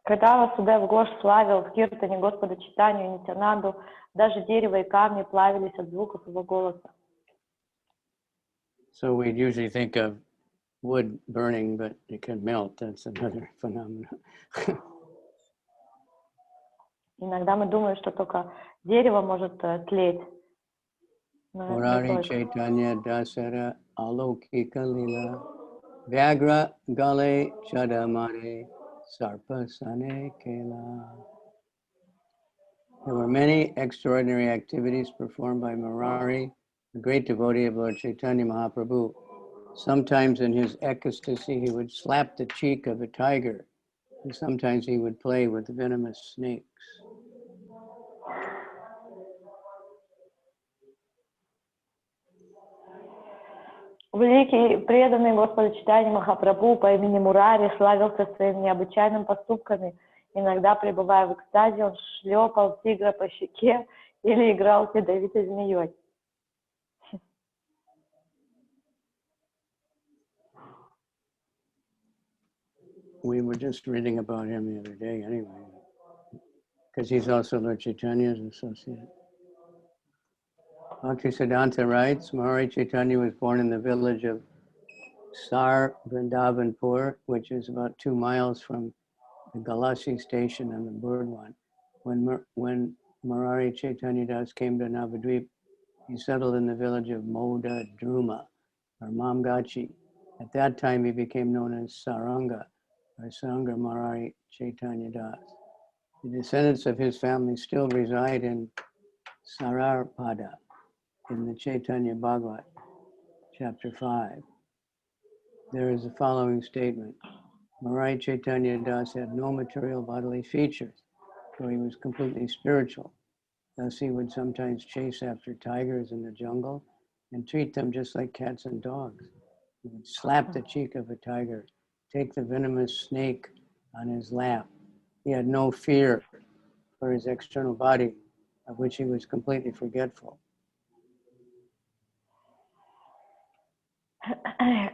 C: Когда Васудев Гош славил в киртане Господа Чайтанью и Нитьянанду, даже дерево и камни плавились от звуков его голоса.
B: So we'd usually think of wood burning, but it can melt. That's another phenomenon.
C: Иногда мы думаем, что только дерево может тлеть.
B: Murari Chaitanya Dasara Alokika Lila Vyagra Gale Chadamare Sarpa Sane Kela. There were many extraordinary activities performed by Murari, a great devotee of Lord Chaitanya Mahaprabhu. Sometimes in his ecstasy, he would slap the cheek of a tiger, and sometimes he would play with venomous snakes.
C: Великий преданный Господа Чайтаньи Махапрабху по имени Мурари славился своими необычайными поступками. Иногда, пребывая в экстазе, он шлепал тигра по щеке или играл с ядовитой змеей.
B: We were just reading about him the other day anyway, because he's also Lord Chaitanya's associate. Bhaktisiddhanta writes, Mahari Chaitanya was born in the village of Sar Vrindavanpur, which is about 2 miles from the Galasi station on the Burdwan. When Mahari Chaitanya Das came to Navadvip, he settled in the village of Moda Druma, or Mamgachi. At that time, he became known as Saranga, or Saranga Murari Chaitanya Das. The descendants of his family still reside in Sararpada, in the Chaitanya Bhagavat, chapter 5. There is the following statement. Murari Chaitanya Das had no material bodily features, for he was completely spiritual. Thus he would sometimes chase after tigers in the jungle and treat them just like cats and dogs. He would slap the cheek of a tiger, take the venomous snake on his lap. He had no fear for his external body, of which he was completely forgetful.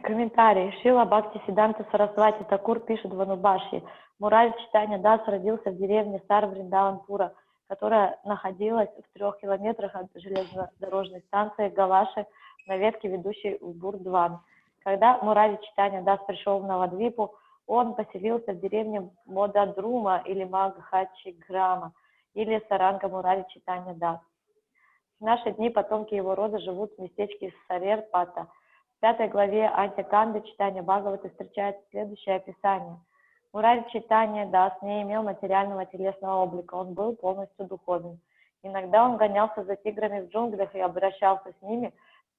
C: Комментарий. Шрила Бхакти Сиддханта Сарасвати Такур пишет в Анубашье. Мурари Чайтанья Дас родился в деревне Сар-Вриндаванпура, которая находилась в 3 километрах от железнодорожной станции Гаваши на ветке, ведущей в Бурдван. Когда Мурари Чайтанья Дас пришел в Навадвипу, он поселился в деревне Модадрума или Магхачиграма, или Саранга Мурари Чайтанья Дас. В наши дни потомки его рода живут в местечке Сарерпата. В 5 главе Антиканды читания Бхагавата встречается следующее описание. Мурари Чайтанья Дас не имел материального телесного облика, он был полностью духовен. Иногда он гонялся за тиграми в джунглях и обращался с ними,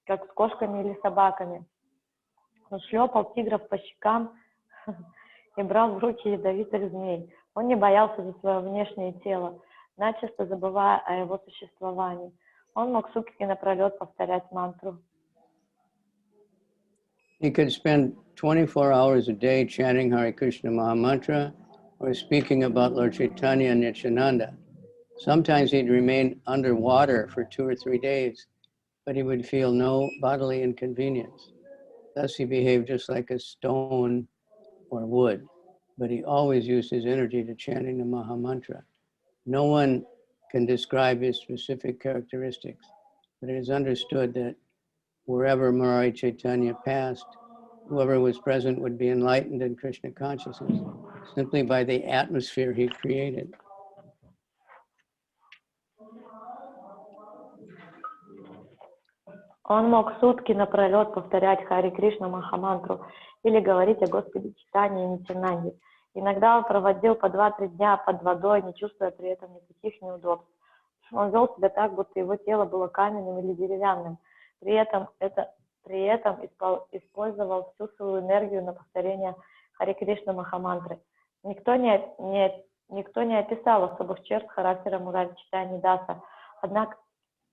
C: как с кошками или собаками. Он шлепал тигров по щекам и брал в руки ядовитых змей. Он не боялся за свое внешнее тело, начисто забывая о его существовании. Он мог сутки напролет повторять мантру.
B: He could spend 24 hours a day chanting Hare Krishna Mahamantra or speaking about Lord Chaitanya and Nityananda. Sometimes he'd remain underwater for 2 or 3 days, but he would feel no bodily inconvenience. Thus he behaved just like a stone or wood, but he always used his energy to chanting the Mahamantra. No one can describe his specific characteristics, but it is understood that wherever Murari Chaitanya passed, whoever was present would be enlightened in Krishna consciousness simply by the atmosphere he created.
C: Он мог сутки напролет повторять Хари Кришна Махамантру или говорить о Господе Чайтанье и Нитьянанде. Иногда он проводил по 2-3 дня под водой, не чувствуя при этом никаких неудобств. Он вел себя так, будто его тело было каменным или деревянным. При этом использовал всю свою энергию на повторение Хари Кришна Махамантры. Никто не описал особых черт характера Мурари Чайтаньи Даса. Однако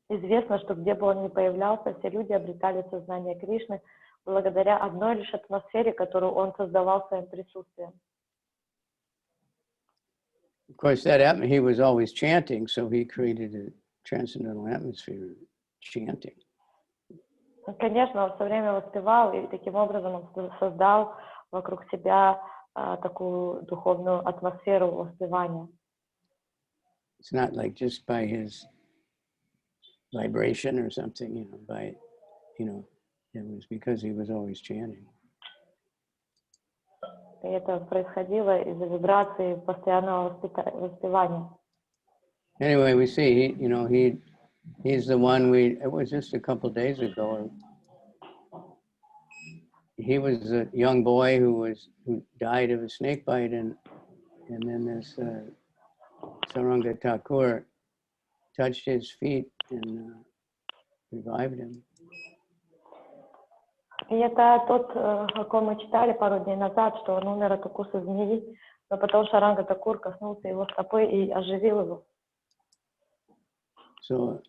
C: известно, что где бы он ни появлялся, все люди обретали сознание Кришны благодаря одной лишь атмосфере, которую он создавал своим присутствием.
B: Of course, he was always chanting, so he created a transcendental atmosphere chanting.
C: Конечно, он все время воспевал, и таким образом он создал вокруг себя такую духовную атмосферу воспевания.
B: It's not like just by his vibration or something, it was because he was always chanting.
C: И это происходило из-за вибрации постоянного воспевания.
B: Anyway, we see, he's the one it was just a couple of days ago. He was a young boy who died of a snake bite, and then this Saranga Thakur touched his feet and revived him.
C: И это тот, о ком мы читали пару дней назад, что он умер от укуса змеи, но потом Шаранга Такур коснулся его стопы и оживил его.
B: So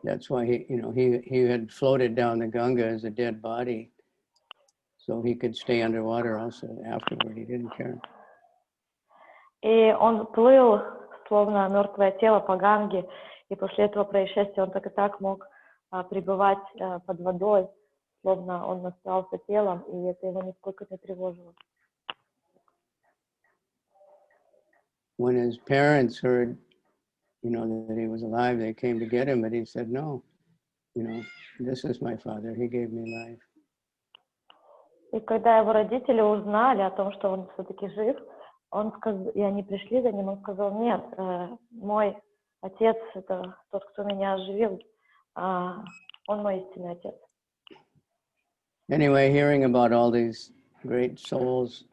B: that's why he had floated down the Ganga as a dead body, so he could stay underwater also afterward. He didn't care.
C: И он плыл, словно мертвое тело по Ганге, и после этого происшествия он так и так мог пребывать под водой, словно он остался телом, и это его нисколько не тревожило.
B: When his parents heard, that he was alive, they came to get him, but he said, no, this is my father, he gave me life.
C: И когда его родители узнали о том, что он все-таки жив, и они пришли за ним, он сказал, нет, мой отец — это тот, кто меня оживил, он мой истинный отец.
B: Anyway, hearing about all these great souls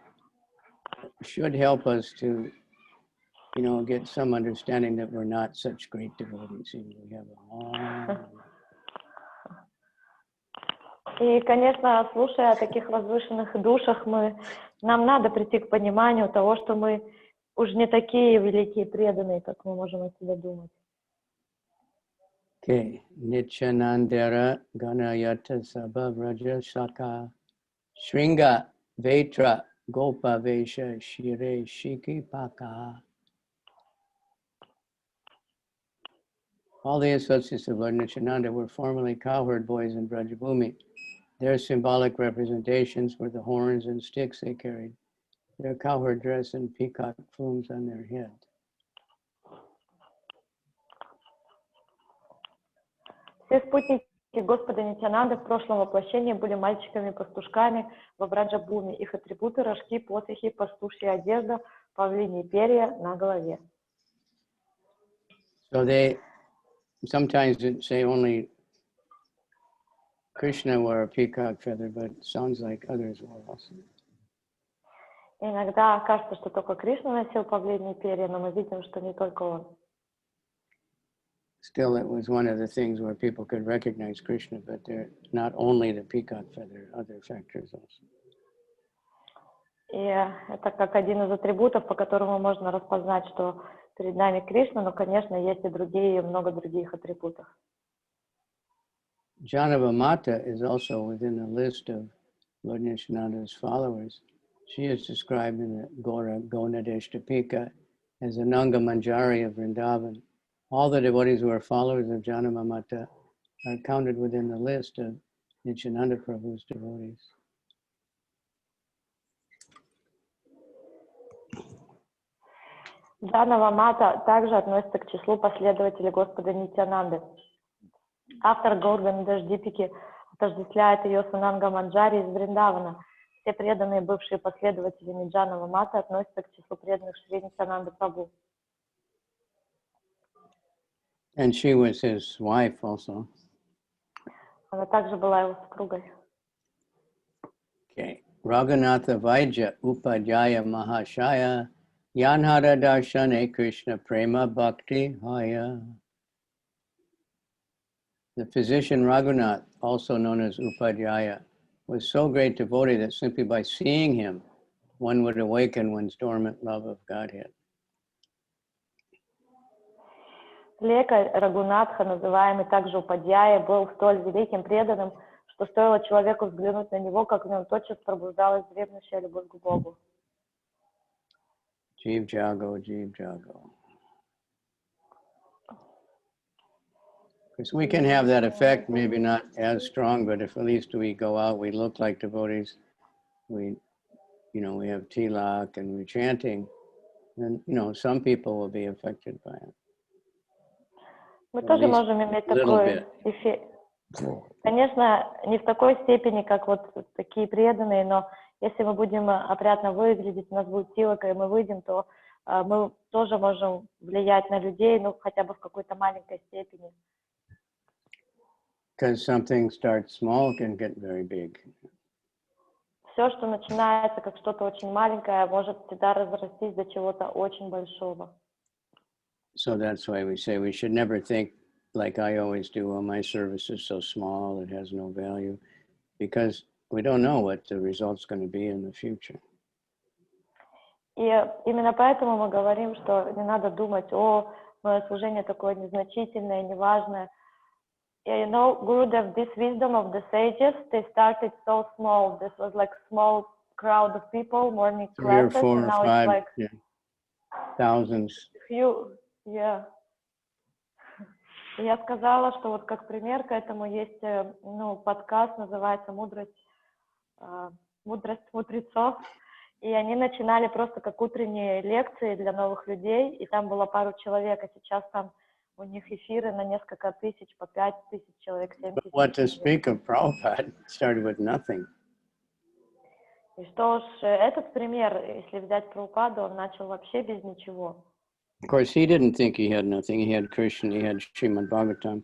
B: should help us to, get some understanding that we're not such great devotees. We have a long...
C: И, конечно, слушая о таких возвышенных душах, нам надо прийти к пониманию того, что мы уж не такие великие преданные, как мы можем о себе думать.
B: Okay. Nityanandara Ganayata Sabha Vraja Shaka Shringa Vetra Gopa Vesha Shire Shiki Paka. All the associates of Lord Nityananda were formerly cowherd boys in Brajabhumi. Their symbolic representations were the horns and sticks they carried, their cowherd dress and peacock plumes on their head.
C: Все спутники Господа Нитьянанды в прошлом воплощении были мальчиками-пастушками во Браджабхуми. Их атрибуты — рожки, посохи, пастушья одежда, павлиньи перья на голове.
B: So they sometimes say only Krishna wore a peacock feather, but it sounds like others wore also.
C: Иногда кажется, что только Кришна носил павлиньи перья, но мы видим, что не только он.
B: Still, it was one of the things where people could recognize Krishna, but they're not only the peacock feather, other factors also.
C: И это как один из атрибутов, по которому можно распознать, что перед нами Кришна, но, конечно, есть и другие, много других атрибутов.
B: Janavamata is also within the list of Lord Nityananda's followers. She is described in the Gora Gonadeshtapika as Ananga Manjari of Vrindavan. All the devotees who are followers of Janavamata are counted within the list of Nityananda Prabhu's devotees.
C: Джанава-мата также относится к числу последователей Господа Нитьянанды. Автор Гаудана-дашдипики отождествляет ее с Ананга-манджари из Вриндавана. Все преданные, бывшие последователями Джанава-мата, относятся к числу преданных Шри Нитьянанды Прабху.
B: And she was his wife also.
C: Она также была его супругой.
B: Okay. Raghunatha Vaidya Upadhyaya Mahashaya Yanhara Darshane Krishna Prema Bhakti Haya. The physician Raghunath, also known as Upadhyaya, was so great devotee that simply by seeing him, one would awaken one's dormant love of Godhead.
C: Лекарь Рагунатха, называемый также Упадьяя, был столь великим преданным, что стоило человеку взглянуть на него, как в нем тотчас пробуждалась древнейшая любовь к Богу.
B: Jeev Jago, Jeev Jago. Because we can have that effect, maybe not as strong, but if at least we go out, we look like devotees, we have tilak and we're chanting, then, some people will be affected by it.
C: Мы тоже можем иметь такой эффект. Конечно, не в такой степени, как вот такие преданные, но если мы будем опрятно выглядеть, у нас будет тилака, и мы выйдем, то мы тоже можем влиять на людей, хотя бы в какой-то маленькой степени.
B: Because something starts small can get very big.
C: Все, что начинается как что-то очень маленькое, может всегда разрастись до чего-то очень большого.
B: So that's why we say we should never think like I always do, oh, my service is so small, it has no value, because we don't know what the result's going to be in the future.
C: И именно поэтому мы говорим, что не надо думать, мое служение такое незначительное, неважное. You know, Guru Dev, this wisdom of the sages, they started so small. This was like small crowd of people, morning classes,
B: 3 or 4
C: and now
B: or 5,
C: it's like
B: thousands.
C: Few, yeah. Я сказала, что вот как пример к этому есть, подкаст, называется «Мудрость мудрецов». И они начинали просто как утренние лекции для новых людей, и там было пару человек, а сейчас там у них эфиры на несколько тысяч, по 5000 человек, 7000.
B: What to speak of Prabhupada started with nothing.
C: И что ж, этот пример, если взять Прабхупаду, он начал вообще без ничего.
B: Of course, he didn't think he had nothing. He had Krishna, he had Srimad Bhagavatam,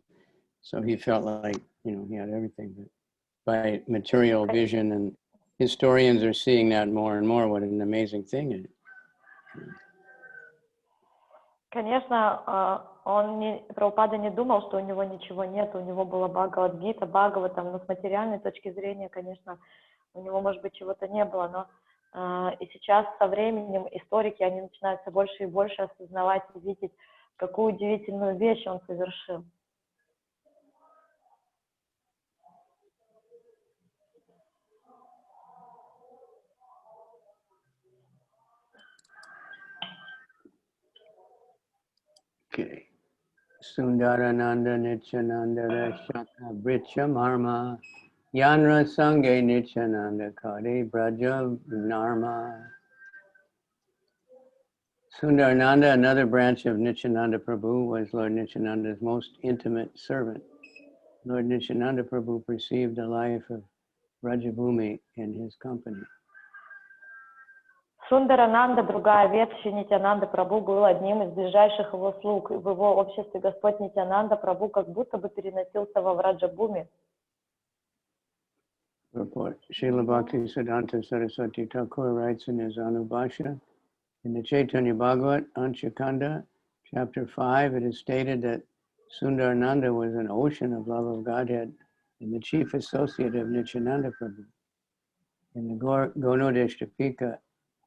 B: so he felt like, he had everything. by material vision, and historians are seeing that more and more. What an amazing thing it is.
C: Конечно, Прабхупада не думал, что у него ничего нет, у него была Бхагавад-гита, Бхагаватам, но с материальной точки зрения, конечно, у него, может быть, чего-то не было, но и сейчас со временем историки, они начинают все больше и больше осознавать и видеть, какую удивительную вещь он совершил.
B: Okay. Sundarananda Nityananda Rashaka Bricha Marma Yanra Sange Nityananda Kari Braja Narma. Sundarananda, another branch of Nityananda Prabhu, was Lord Nityananda's most intimate servant. Lord Nityananda Prabhu perceived the life of Brajabhumi in his company.
C: Сундарананда, другая ветвь Нитьянанды Прабhu, был одним из ближайших его слуг. В его обществе Господь Нитьянанда Прабhu как будто бы переносился во Враджабхуми.
B: Report. Srila Bhaktisiddhanta Saraswati Thakur writes in his Anubhashya, in the Chaitanya Bhagavat, Anshakanda, chapter 5, it is stated that Sundarananda was an ocean of love of Godhead and the chief associate of Nityananda Prabhu. In the Gonodeshtapika,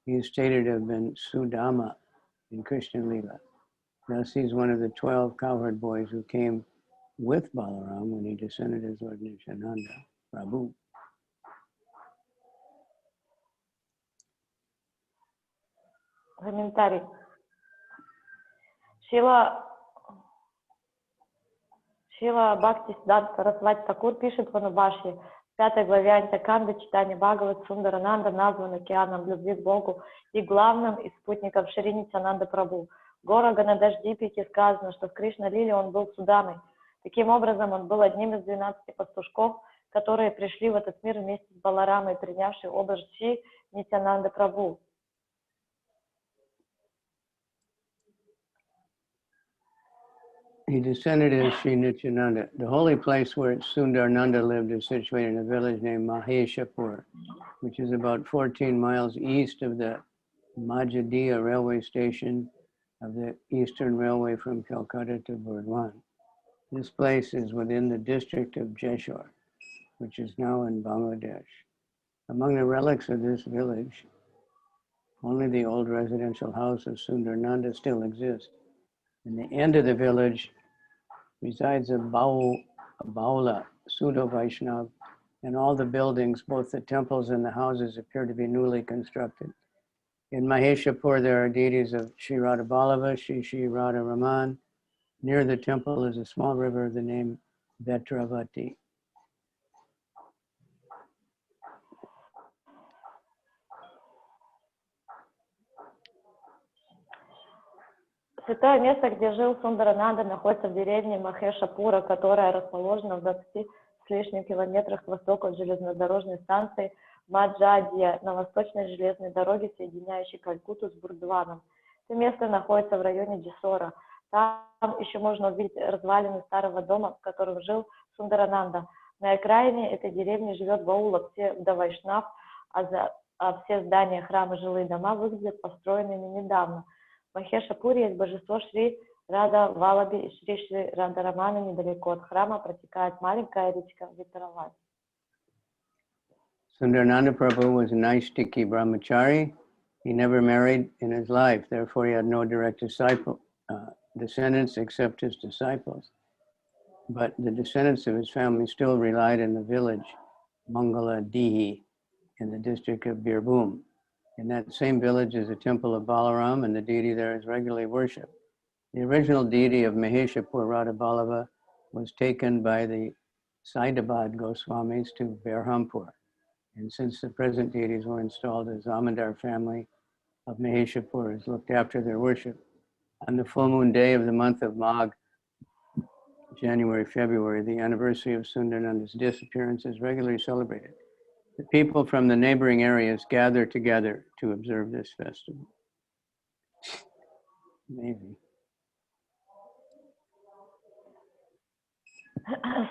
B: he is stated to have been Sudama in Krishna-lila. Thus, he's one of the 12 cowherd boys who came with Balaram when he descended as Lord Nityananda Prabhu.
C: Комментарий. Шрила Бхактисиддханта Сарасвати Такур пишет в Анубхашье, в 5 главе Антиканды читания Бхагават Сундарананда назван океаном любви к Богу и главным из спутников Шри Нитьянанды Прабhu. В Гора Ганадаш-дипике сказано, что в Кришна-лиле он был Судамой. Таким образом, он был одним из 12 пастушков, которые пришли в этот мир вместе с Баларамой, принявший образ Шри Нитьянанды Прабhu.
B: He descended as Sri Nityananda. The holy place where Sundarananda lived is situated in a village named Maheshapur, which is about 14 miles east of the Majadiya railway station of the Eastern Railway from Calcutta to Burdwan. This place is within the district of Jeshore, which is now in Bangladesh. Among the relics of this village, only the old residential house of Sundarananda still exists. In the end of the village resides a Baula, pseudo-Vaishnav, and all the buildings, both the temples and the houses, appear to be newly constructed. In Maheshapur, there are deities of Sri Radha Ballava, Sri Radha Raman. Near the temple is a small river of the name Vetravati.
C: Святое место, где жил Сундарананда, находится в деревне Махешапура, которая расположена в 20 с лишним километрах к востоку от железнодорожной станции Маджадия на восточной железной дороге, соединяющей Калькутту с Бурдваном. Это место находится в районе Джесора. Там еще можно увидеть развалины старого дома, в котором жил Сундарананда. На окраине этой деревни живет Баула, псевдо-вайшнав, а все здания, храмы, жилые дома выглядят построенными недавно. В Махешапуре есть божество Шри Рада Валаби и Шри Рада Рамана. Недалеко от храма протекает маленькая речка Витаравати.
B: Sundarananda Prabhu was a Naishtiki brahmachari. He never married in his life, therefore he had no direct descendants except his disciples. But the descendants of his family still relied in the village Mangala Dihi in the district of Birbhum. In that same village is a temple of Balaram, and the deity there is regularly worshipped. The original deity of Maheshapur, Radha Ballava, was taken by the Saidabad Goswamis to Berhampur. And since the present deities were installed, the Zamindar family of Maheshapur has looked after their worship. On the full moon day of the month of Magh, January, February, the anniversary of Sundarananda's disappearance is regularly celebrated. The people from the neighboring areas gather together to observe this festival. Amazing.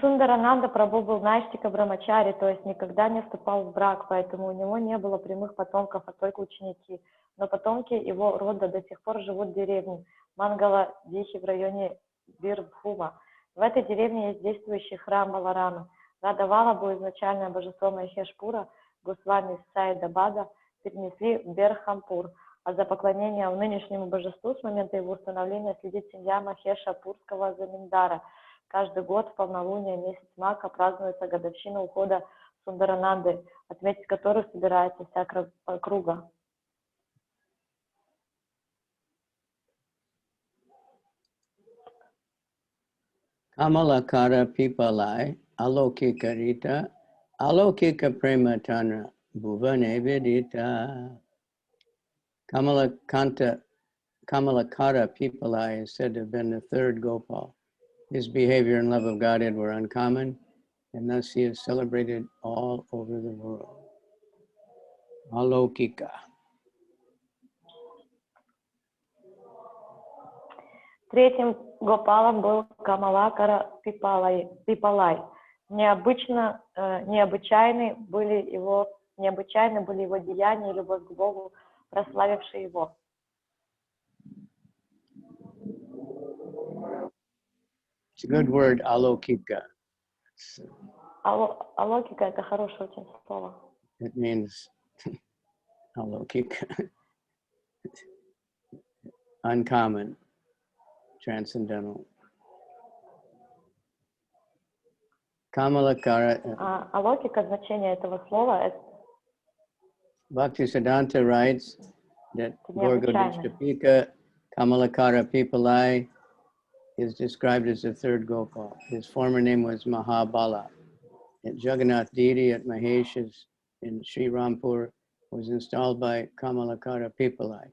C: Сундарананда Прабху был Найштика Брамачари, то есть никогда не вступал в брак, поэтому у него не было прямых потомков, а только ученики. Но потомки его рода до сих пор живут в деревне Мангала-Дихи в районе Бирбхума. В этой деревне есть действующий храм Баларама. Радha был изначальное божество Махешпура, Госвами Сайдабада перенесли в Берхампур, а за поклонение нынешнему божеству с момента его установления следит семья Махеша Пурского Заминдара. Каждый год в полнолуние месяц Мака празднуется годовщина ухода Сундарананды, отметить которую собирается вся округа.
B: Kamalakara Pipalai, Alokikarita, Alokika Prematana, Bhuvane Vidita. Kamalakara Pipalai is said to have been the third Gopal. His behavior and love of Godhead were uncommon, and thus he is celebrated all over the world. Alokika.
C: Третьим Гопалом был Камалакара Пипалай. Необычайны были его деяния и любовь к Богу, прославившие его.
B: It's a good word, alokika.
C: Алокика — это хорошее очень слово.
B: It means alokika, uncommon, transcendental. Kamalakara.
C: Алокика, значение этого слова —
B: Bhaktisiddhanta writes that Gorgodishtapika Kamalakara Pipalai is described as the third Gopal. His former name was Mahabala. At Juggernaut deity at Mahesh's in Sri Rampur was installed by Kamalakara Pipalai.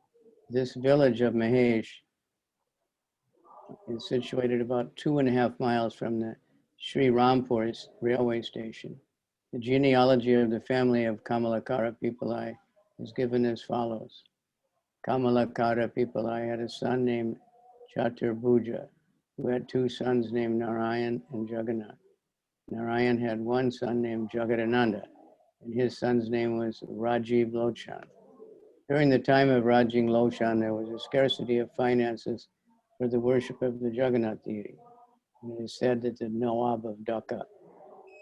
B: This village of Mahesh is situated about 2.5 miles from the Sri Rampur railway station. The genealogy of the family of Kamalakara Pipalai is given as follows. Kamalakara Pipalai had a son named Chaturbhuja, who had 2 sons named Narayan and Juggernaut. Narayan had 1 son named Jagadananda, and his son's name was Rajiv Lochan. During the time of Rajiv Lochan, there was a scarcity of finances for the worship of the Juggernaut deity. And it is said that the Nawab of Dhaka,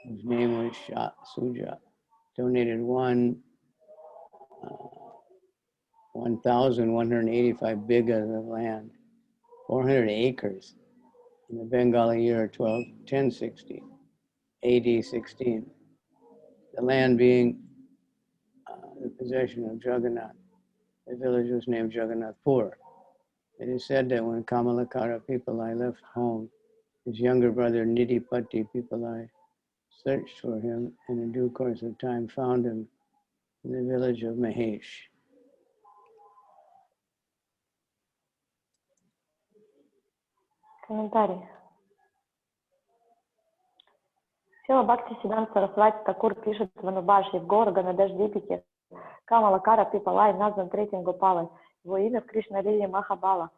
B: whose name was Shah Suja, donated 1,185 bighas of land, 400 acres, in the Bengali year 1060, AD 16. The land being the possession of Juggernaut. The village was named Jagannathpur. It is said that when Kamalakara Pipalai left home, his younger brother Nidipati Pipalai searched for him and in due course of time found him in the village of Mahesh.
C: Комментарий. Сила Бхактисиддханта Сарасвати Такур пишет в Анубаши в Горга на Даждипике. Камалакара Пипалай назван третьим Гопалой. Его имя в Кришна-лиле Махабала.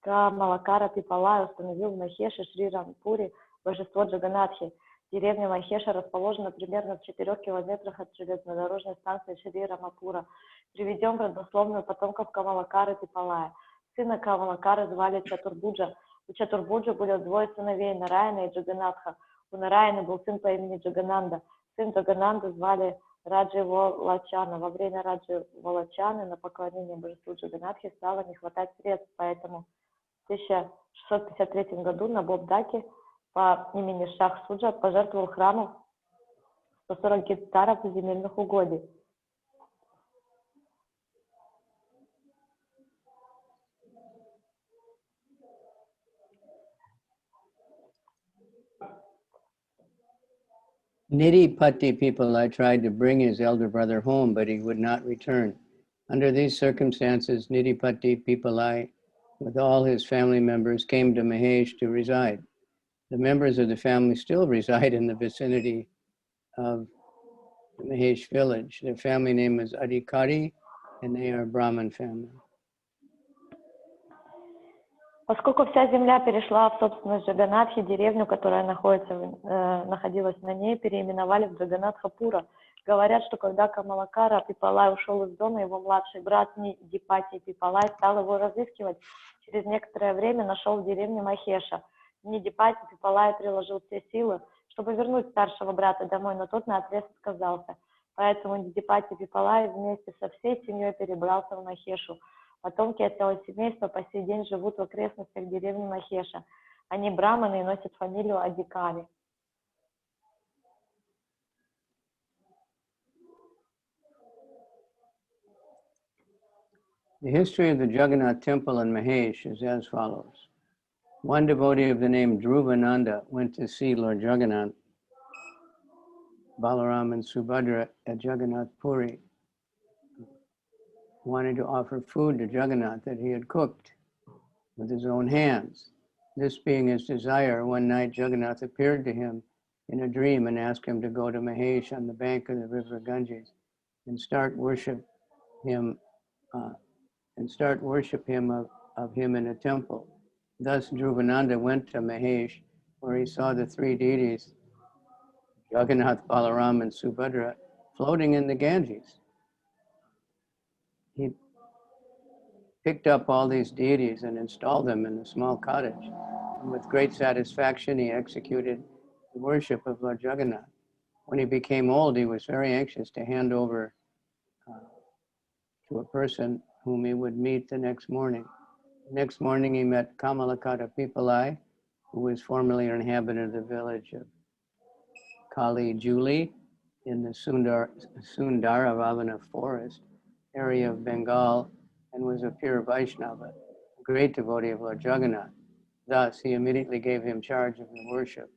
C: Камалакара Пипалай установил в Махеше Шри Рампуре божество Джаганатхи. Деревня Махеша расположена примерно в 4 километрах от железнодорожной станции Шри Рамапура. Приведем в родословную потомков Камалакары Пипалая. Сына Камалакары звали Чатурбуджа. У Чатурбуджа были 2 сыновей, Нараяна и Джаганатха. У Нараяны был сын по имени Джагананда. Сын Джагананды звали Раджи Волачана. Во время Раджи Волачаны на поклонение божеству Джаганатхи стало не хватать средств, поэтому в 1653 году на Бобдаке по имени Шах Суджа пожертвовал храму 140 гектаров земельных угодий.
B: Nidipati Pipalai tried to bring his elder brother home, but he would not return. Under these circumstances, Nidipati Pipalai, with all his family members, came to Mahesh to reside. The members of the family still reside in the vicinity of the Mahesh village. Their family name is Adhikari, and they are a Brahmin family.
C: Поскольку вся земля перешла в собственность Джаганатхи, деревню, которая находилась на ней, переименовали в Джаганатхапура. Говорят, что когда Камалакара Пипалай ушел из дома, его младший брат Нидипати Пипалай стал его разыскивать. Через некоторое время нашел в деревне Махеша. Нидипати Пипалай приложил все силы, чтобы вернуть старшего брата домой, но тот наотрез отказался. Поэтому Нидипати Пипалай вместе со всей семьей перебрался в Махешу. Потомки этого семейства по сей день живут в окрестностях деревни Махеша. Они браманы и носят фамилию Адикали.
B: The history of the Juggernaut temple in Mahesh is as follows. One devotee of the name Dhruvananda went to see Lord Juggernaut, Balaram and Subhadra at Jagannath Puri. Wanted to offer food to Juggernaut that he had cooked with his own hands. This being his desire, one night Juggernaut appeared to him in a dream and asked him to go to Mahesh on the bank of the river Ganges and start worship him of him in a temple. Thus Dhruvananda went to Mahesh, where he saw the three deities, Juggernaut, Balaram, and Subhadra, floating in the Ganges. He picked up all these deities and installed them in a small cottage. And with great satisfaction, he executed the worship of Lord Juggernaut. When he became old, he was very anxious to hand over to a person whom he would meet the next morning. The next morning, he met Kamalakata Pipalai, who was formerly an inhabitant of the village of Kali Juli in the Sundaravana forest area of Bengal, and was a pure Vaishnava, a great devotee of Lord Juggernaut. Thus, he immediately gave him charge of the worship.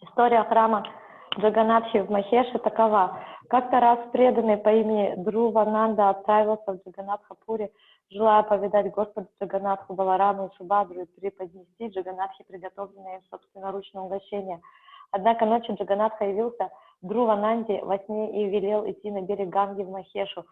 C: История храма Джаганатхи в Махеше такова. Как-то раз преданный по имени Dhruvananda отправился в Джаганатхапуре, желая повидать Господа Джаганатху, Балараму и Субадру и преподнести Джаганатхе приготовленное им собственноручное угощение. Однако ночью Джаганатха явился Dhruvanанде во сне и велел идти на берег Ганги в Махешу,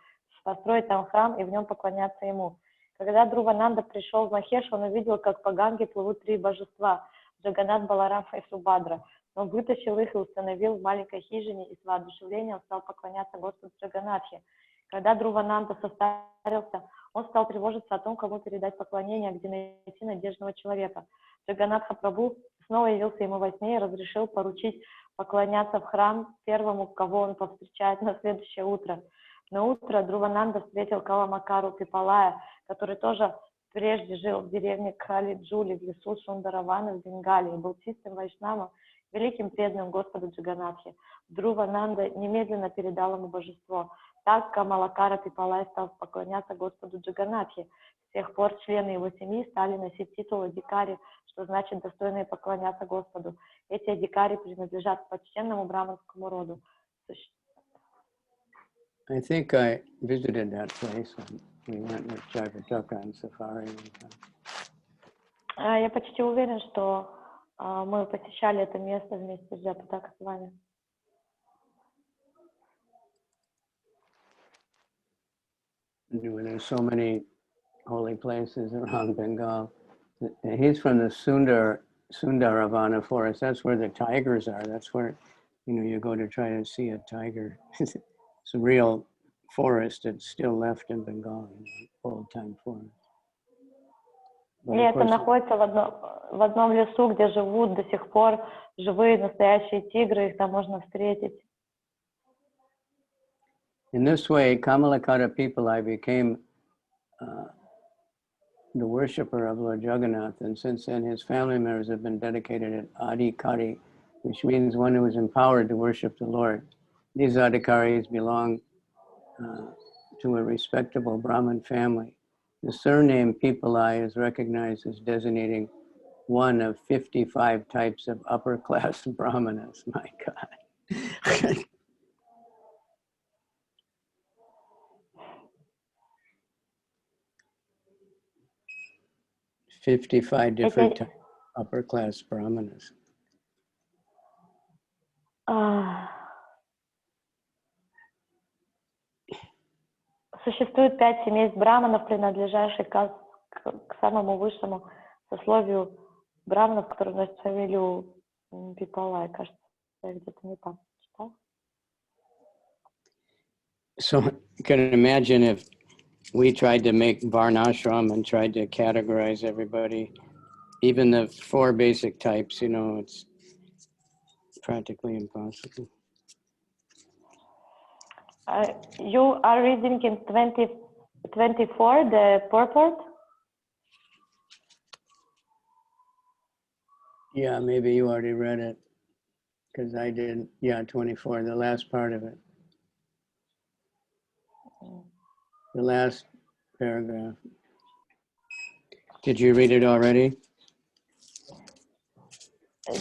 C: построить там храм и в нем поклоняться ему. Когда Dhruvananda пришел в Махешу, он увидел, как по Ганге плывут три божества – Джаганат, Баларам и Субадра. Он вытащил их и установил в маленькой хижине и с воодушевлением стал поклоняться Господу Джаганатхе. Когда Dhruvananda состарился, он стал тревожиться о том, кому передать поклонение, где найти надежного человека. Джаганатха Прабху снова явился ему во сне и разрешил поручить поклоняться в храм первому, кого он повстречает на следующее утро. На утро Dhruvananda встретил Каламакару Пипалая, который тоже прежде жил в деревне Кали-Джули в лесу Сундаравана в Бенгалии, был чистым вайшнавом, великим преданным Господу Джаганатхе. Dhruvananda немедленно передал ему божество. Так Камалакара Пипалай стал поклоняться Господу Джаганатхе. С тех пор члены его семьи стали носить титул Адикари, что значит достойные поклоняться Господу. Эти Адикари принадлежат почтенному браманскому роду.
B: I think I visited that place when we went with Jayapataka on safari.
C: Я почти уверен, что мы посещали это место вместе с Джайапатака Свами.
B: There's so many holy places around Bengal. He's from the Sundaravana forest. That's where the tigers are. That's where, you go to try to see a tiger. It's a real forest that's still left in Bengal, old-time forest.
C: И это находится в одном лесу, где живут до сих пор живые настоящие тигры, их там можно встретить.
B: In this way, Kamalakata Pipalai became the worshipper of Lord Juggernaut, and since then his family members have been dedicated at Adi-kari, which means one who is empowered to worship the Lord. These Adhikaris belong to a respectable Brahmin family. The surname Pipalai is recognized as designating one of 55 types of upper-class Brahmanas. My God. 55 different upper-class Brahmanas.
C: Существует 5 семейств браманов, принадлежащих к самому высшему сословию браманов, которые носят фамилию Пипалай, кажется, я где-то не так читал.
B: So you can imagine if we tried to make varnashram and tried to categorize everybody, even the 4 basic types, you know, it's practically impossible.
C: You are reading in 24, the purport?
B: Yeah, maybe you already read it, because I didn't. Yeah, 24, the last part of it. The last paragraph. Did you read it already?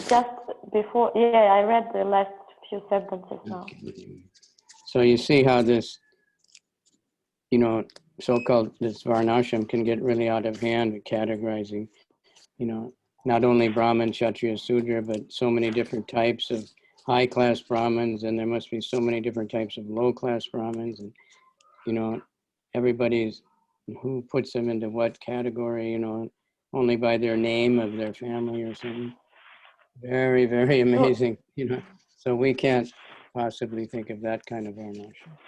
C: Just before, yeah, I read the last few sentences now.
B: So you see how this, you know, so-called this varnashram can get really out of hand with categorizing, you know, not only Brahmin, Kshatriya, Sudra, but so many different types of high-class Brahmins, and there must be so many different types of low-class Brahmins, and, you know, everybody's, who puts them into what category, you know, only by their name of their family or something. Very, very amazing, you know. So we can't possibly think of that kind of varnashram.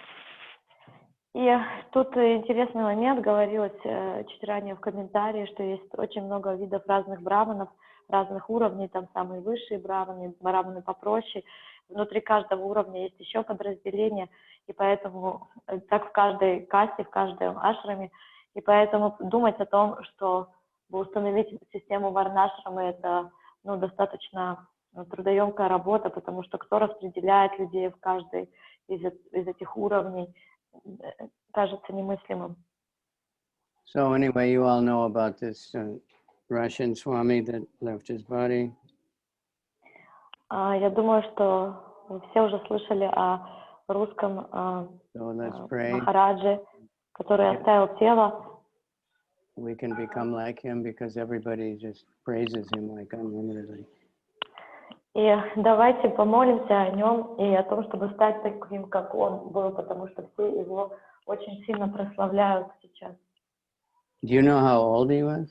C: И тут интересный момент, говорилось чуть ранее в комментарии, что есть очень много видов разных браманов, разных уровней, там самые высшие браманы, браманы попроще. Внутри каждого уровня есть еще подразделения, и поэтому так в каждой касте, в каждом ашраме, и поэтому думать о том, что установить систему варнашрамы, это достаточно трудоемкая работа, потому что кто распределяет людей в каждой из этих уровней, кажется немыслимым.
B: So anyway, you all know about this Russian Swami that left his body.
C: Я думаю, что вы все уже слышали о русском Махарадже, который оставил тело.
B: We can become like him because everybody just praises him like unlimitedly.
C: И давайте помолимся о нем и о том, чтобы стать таким, как он был, потому что все его очень сильно прославляют сейчас.
B: Do you know how old he was?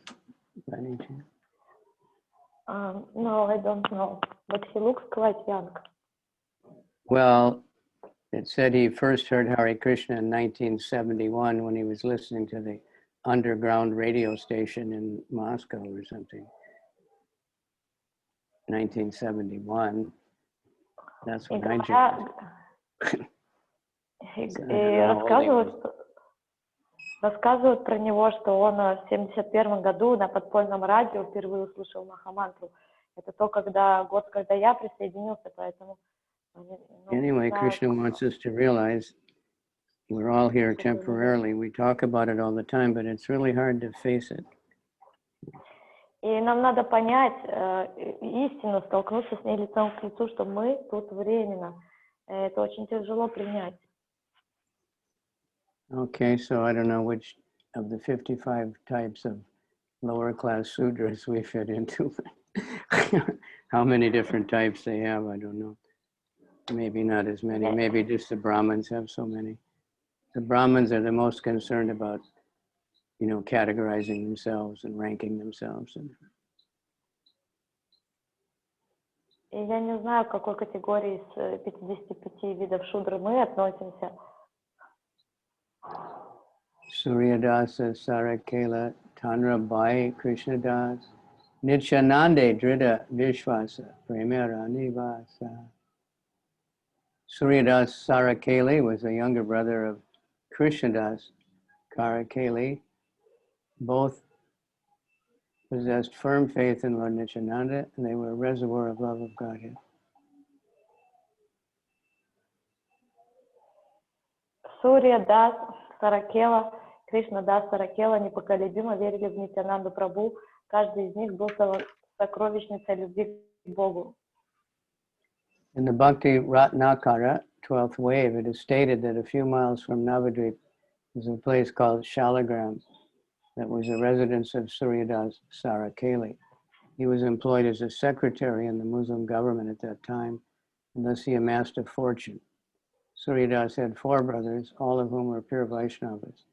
C: No, I don't know, but he looks quite young.
B: Well, it said he first heard Hare Krishna in 1971 when he was listening to the underground radio station in Moscow or something. 1971. That's when I joined.
C: Рассказывают про него, что он в 1971 году на подпольном радио впервые услышал Махамантру. Это год, когда я присоединился, поэтому...
B: Anyway, Krishna wants us to realize we're all here temporarily. We talk about it all the time, but it's really hard to face it.
C: И нам надо понять истину, столкнуться с ней лицом к лицу, что мы тут временно. Это очень тяжело принять.
B: Okay, so I don't know which of the 55 types of lower class sudras we fit into. How many different types they have, I don't know. Maybe not as many. Maybe just the Brahmins have so many. The Brahmins are the most concerned about, you know, categorizing themselves and ranking themselves.
C: И я не знаю, к какой категории из 55 видов шудры мы относимся.
B: Suryadasa, Sarakela, Tanrabai, Krishnadas, Nityanande, Drida, Vishvasa, Premera, Nivasa. Suryadas Sarakeli was a younger brother of Krishnadas Karakeli. Both possessed firm faith in Lord Nityananda, and they were a reservoir of love of Godhead.
C: Сурья-дас Саракела, Кришна-дас Саракела непоколебимо верили в Нитьянанду Прабху. Каждый из них был сокровищницей любви к Богу.
B: In the Bhakti Ratnakara, 12th wave, it is stated that a few miles from Navadvip is a place called Shalagram that was a residence of Suryadas Sarakeli. He was employed as a secretary in the Muslim government at that time, and thus he amassed a fortune. Suryadas had 4 brothers, all of whom were pure Vaishnavas.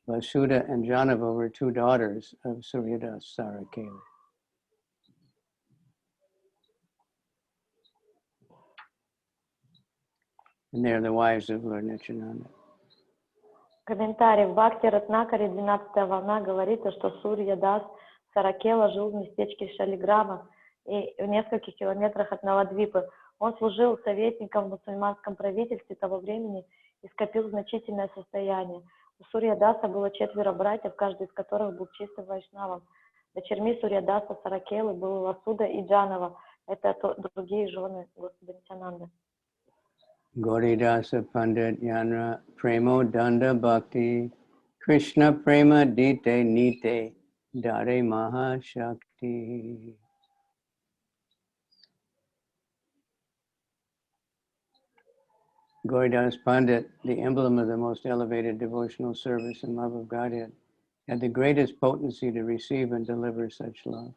B: Vasudha and Janava were two daughters of Suryadas Sarakeli. And they're the wives of Lord Nityānanda.
C: Комментарий. В Бхакти Ратнакаре 12-я волна говорится, что Сурья Дас Саракела жил в местечке Шалиграма и в нескольких километрах от Навадвипы. Он служил советником в мусульманском правительстве того времени и скопил значительное состояние. У Сурья Даса было 4 братьев, каждый из которых был чистым вайшнавом. Дочерьми Сурья Даса Саракелы были Васуда и Джанава. Это другие жены Господа Нитьянанды.
B: Goridasa Pandit Yanra Premo Danda Bhakti Krishna Prema Dite Nite Dare Maha Shakti. Goridas Pandit, the emblem of the most elevated devotional service and love of Godhead, had the greatest potency to receive and deliver such love.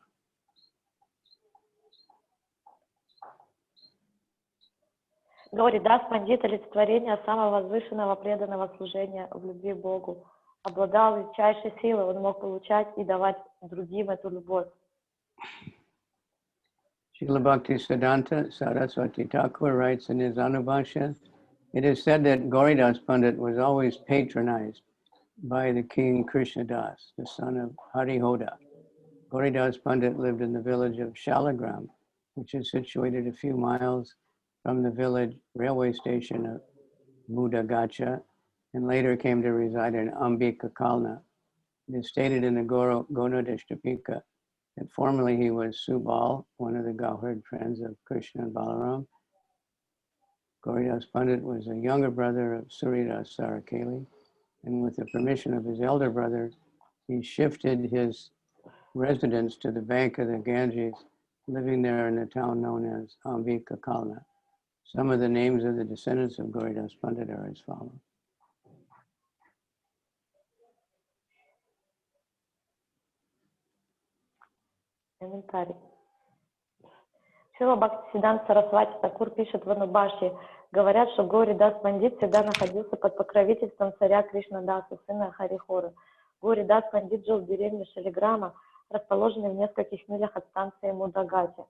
C: Горидас Пандит — олицетворение самого возвышенного преданного служения в любви к Богу. Обладал величайшей силой, он мог получать и давать другим эту любовь.
B: Srila Bhaktisiddhanta Saraswati Thakur writes in his Anubhashya, it is said that Goridas Pandit was always patronized by the king Krishnadas, the son of Harihoda. Goridas Pandit lived in the village of Shalagram, which is situated a few miles from the village railway station of Mudagacha, and later came to reside in Ambika Kalna. It is stated in the Gonadishtapika that formerly he was Subal, one of the Gauhard friends of Krishna and Balaram. Goridas Pandit was a younger brother of Suryadas Sarakeli, and with the permission of his elder brother, he shifted his residence to the bank of the Ganges, living there in the town known as Ambika Kalna. Some of the names of the descendants of Goridas Pandit are as follows.
C: Комментарий. Шрила Бхактисиддханта Сарасвати Такур пишет в Анубхашье, говорят, что Горидас Пандит всегда находился под покровительством царя Кришнадаса, сына Харихоры. Горидас Пандит жил в деревне Шалиграма, расположенной в нескольких милях от станции Мудагати,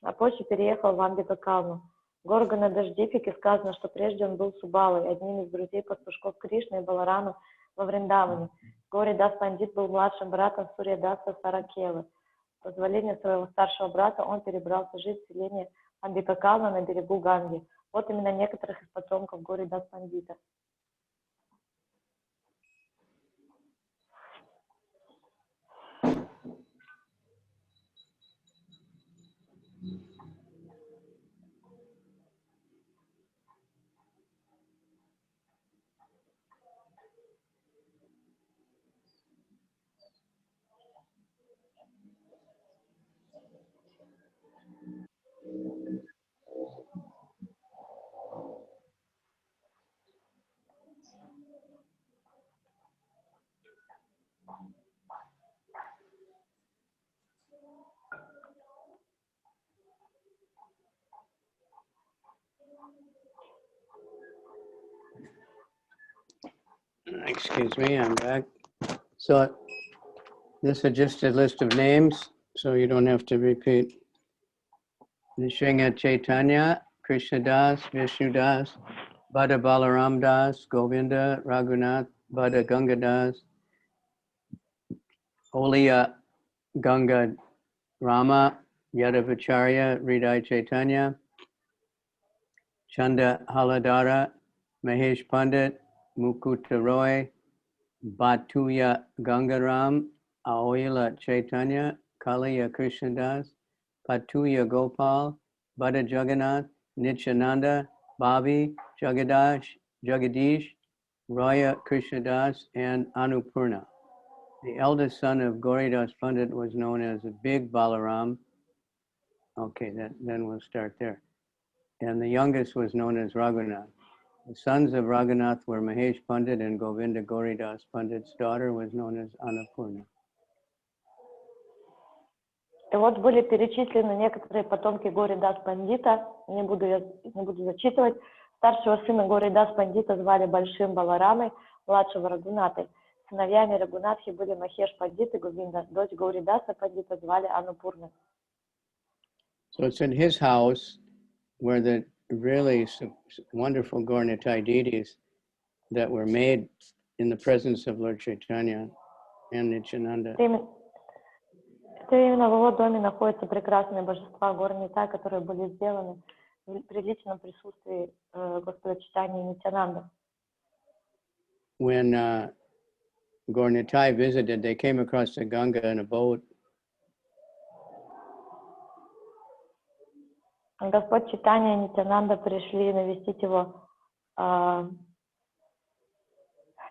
C: а позже переехал в Амбика-Калну. В Горгана-Дашдипике сказано, что прежде он был Субалой, одним из друзей-пастушков Кришны и Баларамы во Вриндаване. Горидас Пандит был младшим братом Сурьядаса Саракелы. С позволения своего старшего брата он перебрался жить в селение Амбика-Кална на берегу Ганги. Вот именно некоторых из потомков Горидас Пандита.
B: Excuse me, I'm back. So this is just a list of names, so you don't have to repeat. Nishinga Chaitanya, Krishnadas, Vishnudas, Bada Balaram Das, Govinda, Raghunath, Bada Gangadas, Oliya Ganga Rama, Yadavacharya, Hridaya Chaitanya, Chanda Haladara, Mahesh Pandit, Mukuta Roy, Batuya Gangaram, Aoila Chaitanya, Kaliya Krishnadas, Patuya Gopal, Bada Juggernaut, Nityananda, Bobby, Jagadish, Raya Krishnadas, and Annapurna. The eldest son of Goridas Pandit was known as a Big Balaram. Okay, then we'll start there. And the youngest was known as Raghunath. The sons of Raghunath were Mahesh Pandit and Govinda. Goridas Pandit's daughter was known as Annapurna.
C: И вот были перечислены некоторые потомки Горидас Пандита, не буду зачитывать. Старшего сына Горидас Пандита звали Большим Баларамой, младшего Рагунатой. Сыновьями Рагунатхи были Махеш Пандит и Говинда. Дочь Гауридаса Пандита звали Анупурна.
B: So it's in his house where the really wonderful Gaura deities that were made in the presence of Lord Chaitanya and Nityananda.
C: Это именно в его доме находятся прекрасные божества Гора Нитай, которые были сделаны при личном присутствии Господа Чайтаньи и Нитьянанды.
B: When Gaura Nitai visited, they came across the Ganga in a boat.
C: Господь Чайтанья и Нитьянанда пришли навестить его,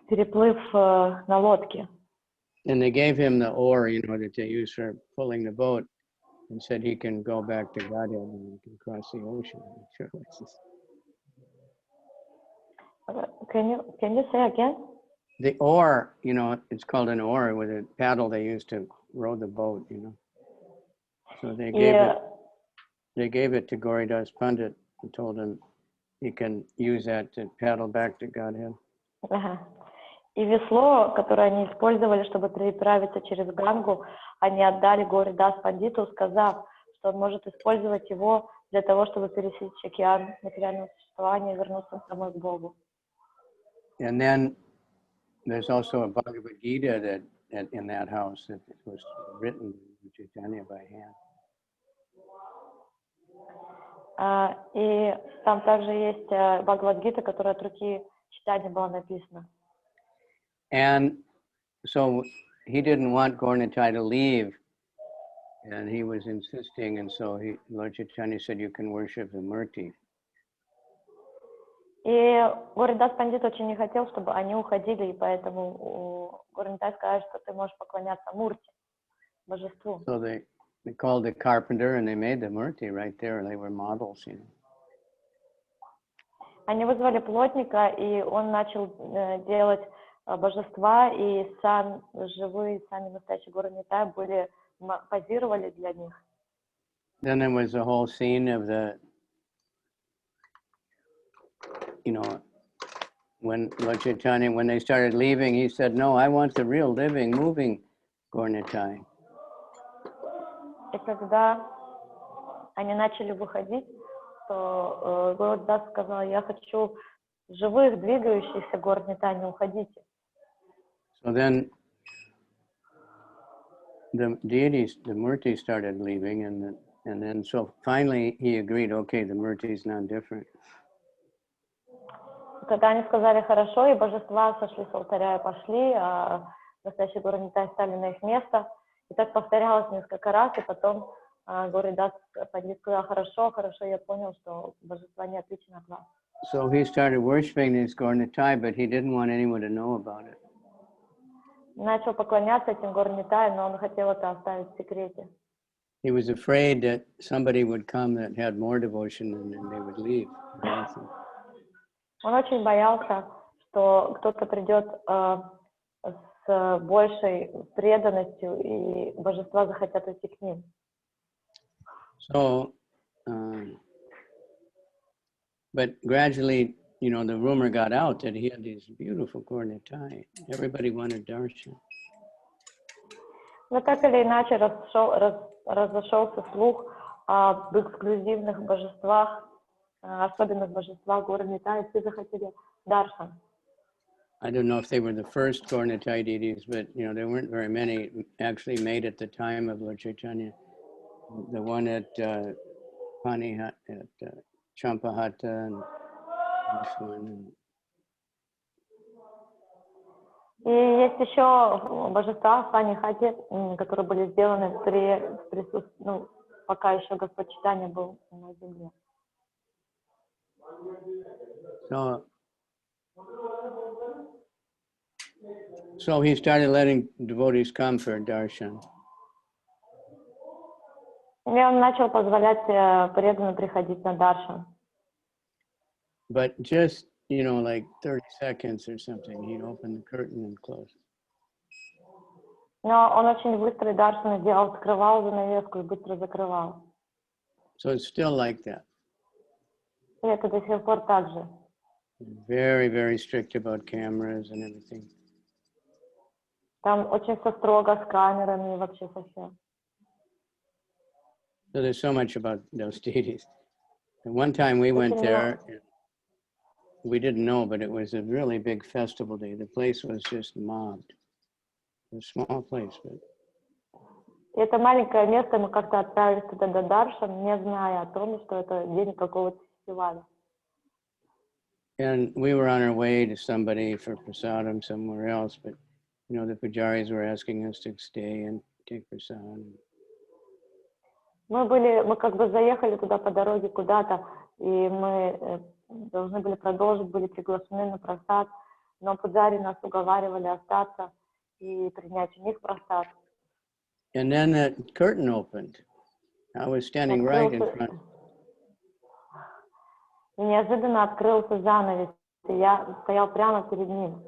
C: переплыв на лодке.
B: And they gave him the oar, that they use for pulling the boat, and said he can go back to Godhead and he can cross the ocean.
C: Can you say again?
B: The oar, it's called an oar with a paddle they used to row the boat, So they gave it to Gauridas Pandit and told him he can use that to paddle back to Godhead.
C: И весло, которое они использовали, чтобы переправиться через Гангу, они отдали Гауридас Пандиту, сказав, что он может использовать его для того, чтобы пересечь океан материального существования и вернуться домой к Богу.
B: And then there's also a Bhagavad Gita that in that house that was written in Chaitanya by hand.
C: И там также есть Бхагавад-гита, которая от руки Чайтаньи была написана.
B: And so he didn't want Gaura Nitai to leave, and he was insisting, and so Lord Chaitanya said, you can worship the Murti.
C: И Гауридас Пандит очень не хотел, чтобы они уходили, и поэтому Гора Нитай сказал, что ты можешь поклоняться Мурти, божеству.
B: So they called the carpenter, and they made the Murti right there. They were models,
C: Они вызвали плотника, и он начал делать божества, и сами настоящие Гора Нитай позировали для них.
B: Then there was a whole scene of when Lord Chaitanya, when they started leaving, he said, no, I want the real living, moving Gaura Nitai.
C: И когда они начали выходить, то Гауридас сказал, я хочу живых, двигающихся Гора Нитай, не уходите.
B: So then the deities, the Murti started leaving, and then so finally he agreed, okay, the Murti is not different.
C: Когда они сказали хорошо, и божества сошли с алтаря и пошли, а настоящие Гора Нитай стали на их место, и так повторялось несколько раз, и потом Гауридас Пандит сказал, хорошо, я понял, что божества не отличны от вас.
B: So he started worshiping this Gaura Nitai, but he didn't want anyone to know about it.
C: Начал поклоняться этим Гора Нитай, но он хотел это оставить в секрете.
B: He was afraid that somebody would come that had more devotion and then they would leave.
C: Он очень боялся, что кто-то придет с большей преданностью, и божества захотят идти к ним.
B: So, but gradually, the rumor got out that he had these beautiful Gaura Nitai. Everybody wanted darshan.
C: Но так или иначе разошелся слух об эксклюзивных божествах, особенных божествах Гора Нитай, и все захотели даршан.
B: I don't know if they were the first Gaura Nitai deities, but there weren't very many actually made at the time of Lord Chaitanya. The one at Panihat, at Champahata, and this one.
C: И есть еще божества в Панихате, которые были сделаны пока еще Господь Чайтанья был на земле.
B: So he started letting devotees come for darshan.
C: И он начал позволять преданным приходить на даршан.
B: But just, like 30 seconds or something, he'd open the curtain and close it.
C: Но он очень быстро даршан делал, открывал занавеску и быстро закрывал.
B: So it's still like that.
C: И это до сих пор так же.
B: Very, very strict about cameras and everything.
C: Там очень все строго с камерами, вообще совсем.
B: So there's so much about those deities. And one time we went there, and we didn't know, but it was a really big festival day. The place was just mobbed. It was a small place, but...
C: И это маленькое место, мы как-то отправились туда до Даршан, не зная о том, что это день какого-то фестиваля.
B: And we were on our way to somebody for prasadam somewhere else, but you know, the pujaris were asking us to stay and take prasadam.
C: Мы как бы заехали туда по дороге куда-то, и мы должны были продолжить, были приглашены на просад, но пуджари нас уговаривали остаться и принять у них просад.
B: And then the curtain opened. I was standing right in front.
C: И неожиданно открылся занавес, и я стоял прямо перед ним.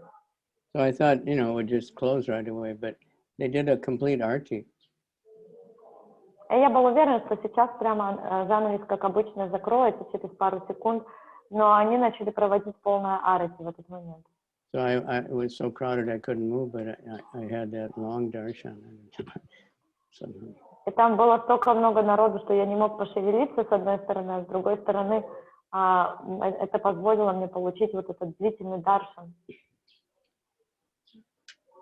B: So I thought, you know, it would just close right away, but they did a complete arti.
C: И я был уверен, что сейчас прямо занавес, как обычно, закроется через пару секунд, но они начали проводить полное арати в этот момент.
B: So it was so crowded I couldn't move, but I had that long darshan.
C: И там было столько много народу, что я не мог пошевелиться с одной стороны, а с другой стороны это позволило мне получить вот этот длительный даршан.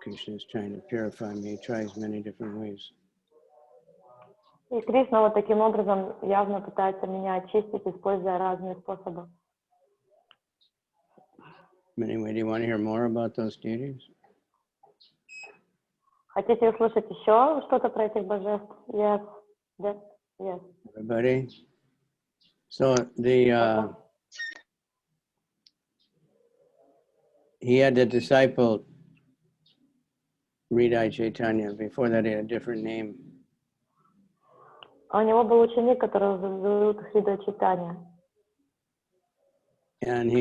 B: Krishna is trying to purify me. He tries many different ways.
C: И Кришна вот таким образом явно пытается меня очистить, используя разные способы.
B: Anyway, do you want to hear more about those deities?
C: Хотите услышать еще что-то про этих божеств? Yes. Yes. Yes.
B: Everybody? So he had the disciple Radha Chaitanya. Before that, he had a different name.
C: А у него был ученик, которого зовут Хрида Чайтанья.
B: And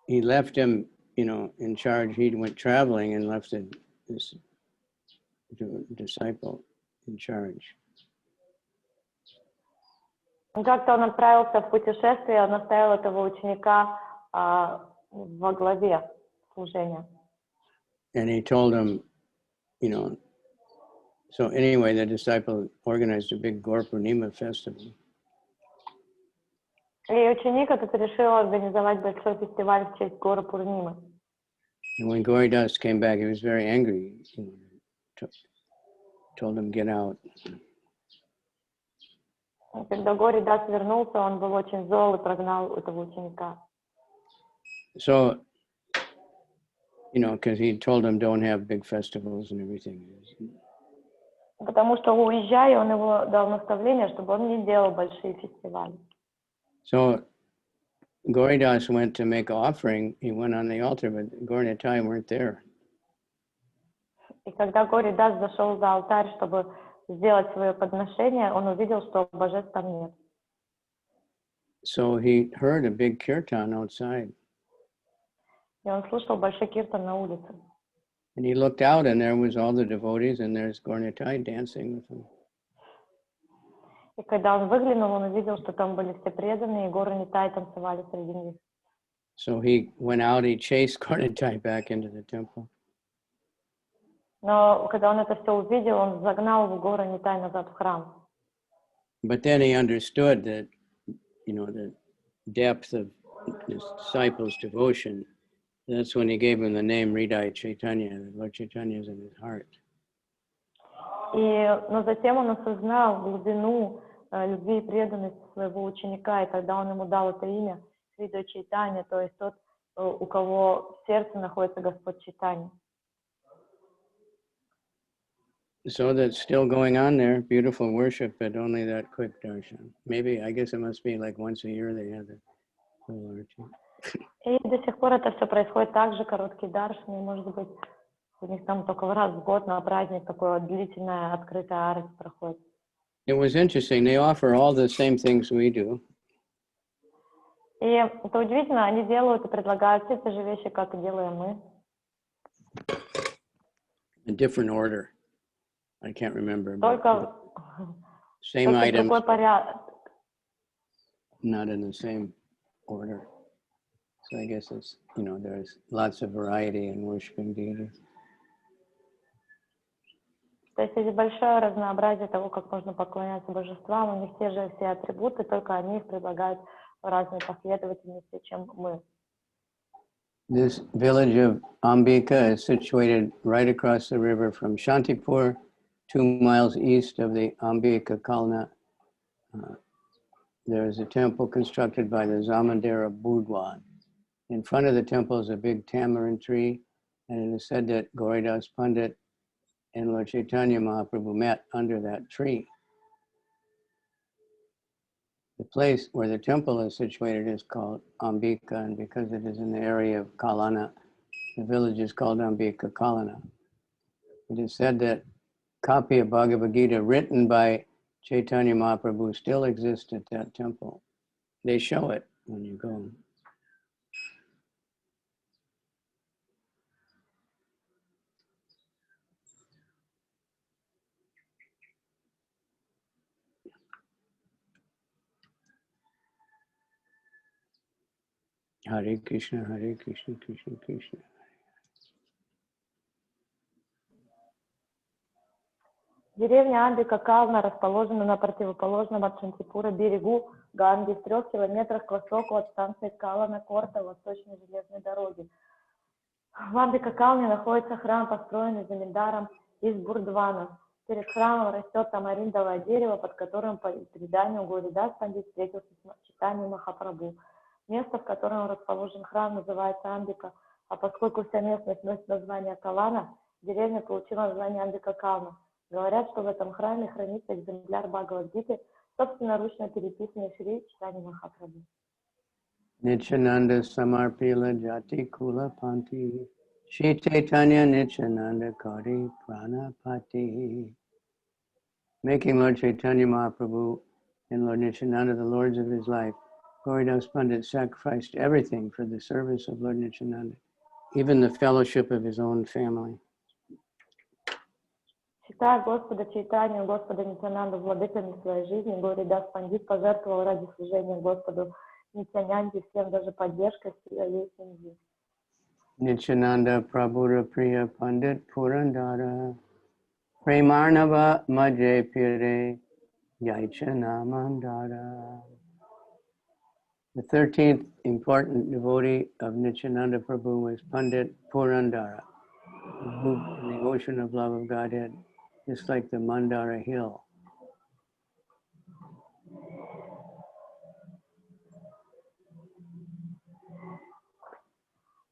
B: he left him, you know, in charge. He went traveling and left this disciple in charge.
C: Как-то он отправился в путешествие, он оставил этого ученика во главе служения.
B: And he told him, you know, so anyway, the disciple organized a big Gaur Purnima festival.
C: И ученик этот решил организовать большой фестиваль в честь Гора Пурнимы.
B: And when Gauridas came back, he was very angry. You know, told him, get out.
C: Когда Горидас вернулся, он был очень зол и прогнал этого ученика.
B: So, you know, because he told him don't have big festivals and everything.
C: Потому что, уезжая, он его дал наставление, чтобы он не делал большие фестивали.
B: So, Gauridas went to make an offering. He went on the altar, but Gaur and Nityānanda weren't there.
C: И когда Горидас зашел за алтарь, чтобы сделать свое подношение, он увидел, что божеств там нет.
B: So he heard a big kirtan outside.
C: И он слушал большой киртан на улице.
B: And he looked out, and there was all the devotees, and there's Gaur Nityānanda dancing with him.
C: И когда он выглянул, он увидел, что там были все преданные, и Гора Нитай танцевали среди них.
B: So he went out, he chased Gaur Nityānanda back into the temple.
C: Но когда он это все увидел, он загнал Гора Нитай назад в храм.
B: But then he understood that, you know, the depth of his disciples' devotion. That's when he gave him the name Radha Chaitanya, that Lord Chaitanya is in his heart.
C: Но затем он осознал глубину любви и преданности своего ученика, и тогда он ему дал это имя Хрида Чайтанья, то есть тот, у кого в сердце находится Господь Чайтанья.
B: So that's still going on there, beautiful worship, but only that quick darshan. Maybe, I guess it must be like once a year they have the full arti.
C: И до сих пор это все происходит так же, короткий даршан, и, может быть, у них там только раз в год на праздник такое длительное открытое арати проходит.
B: It was interesting. They offer all the same things we do.
C: И это удивительно, они делают и предлагают все те же вещи, как и делаем мы.
B: In different order. I can't remember.
C: Только
B: Same items,
C: другой порядок.
B: not in the same order. So I guess it's, there's lots of variety in worshiping deities.
C: То есть есть большое разнообразие того, как можно поклоняться божествам. У них те же все атрибуты, только они их предлагают в разной последовательности, чем мы.
B: This village of Ambika is situated right across the river from Shantipur, 2 miles east of the Ambika Kalna. There is a temple constructed by the Zamandera Budwan. In front of the temple is a big tamarind tree, and it is said that Gauridas Pandit and Lord Chaitanya Mahaprabhu met under that tree. The place where the temple is situated is called Ambika, and because it is in the area of Kalana, the village is called Ambika Kalana. It is said that a copy of Bhagavad Gita written by Chaitanya Mahaprabhu still exists at that temple. They show it when you go. Hare Krishna, Krishna Krishna.
C: Деревня Амбика-Кална расположена на противоположном от Шантипура берегу Ганги в 3 километрах к востоку от станции Калана-Корта Восточной железной дороги. В Амбика-Калне находится храм, построенный заминдаром из Бурдвана. Перед храмом растет тамариндовое дерево, под которым по преданию Гауридас Пандит встретился с Чайтаньей Махапрабху. Место, в котором расположен храм, называется Амбика, а поскольку вся местность носит название Калана, деревня получила название Амбика-Кална. Говорят, что в этом храме хранится экземпляр Бхагавад-гиты, собственноручно переписанный Шри Чайтаньей Махапрабху.
B: Nityananda Samarpila Jati Kula Panti Shri Caitanya Kari Pranapati. Making Lord Chaitanya Mahaprabhu and Lord Nityananda the lords of his life, Gauridas Pandit sacrificed everything for the service of Lord Nityananda, even the fellowship of his own family.
C: Считая Господа Чайтанью, Господа Нитьянанду владыками своей жизни, Гауридас Пандит пожертвовал ради служения Господу Нитьянанде всем, даже поддержкой своей семьи.
B: Nityananda Prabhura Priya Pandit Purandara Premarnava Madhya Pire Yaichana Mandara. The 13th important devotee of Nityananda Prabhu was Pandit Purandara, who moved in the ocean of love of Godhead, just like the Mandara hill.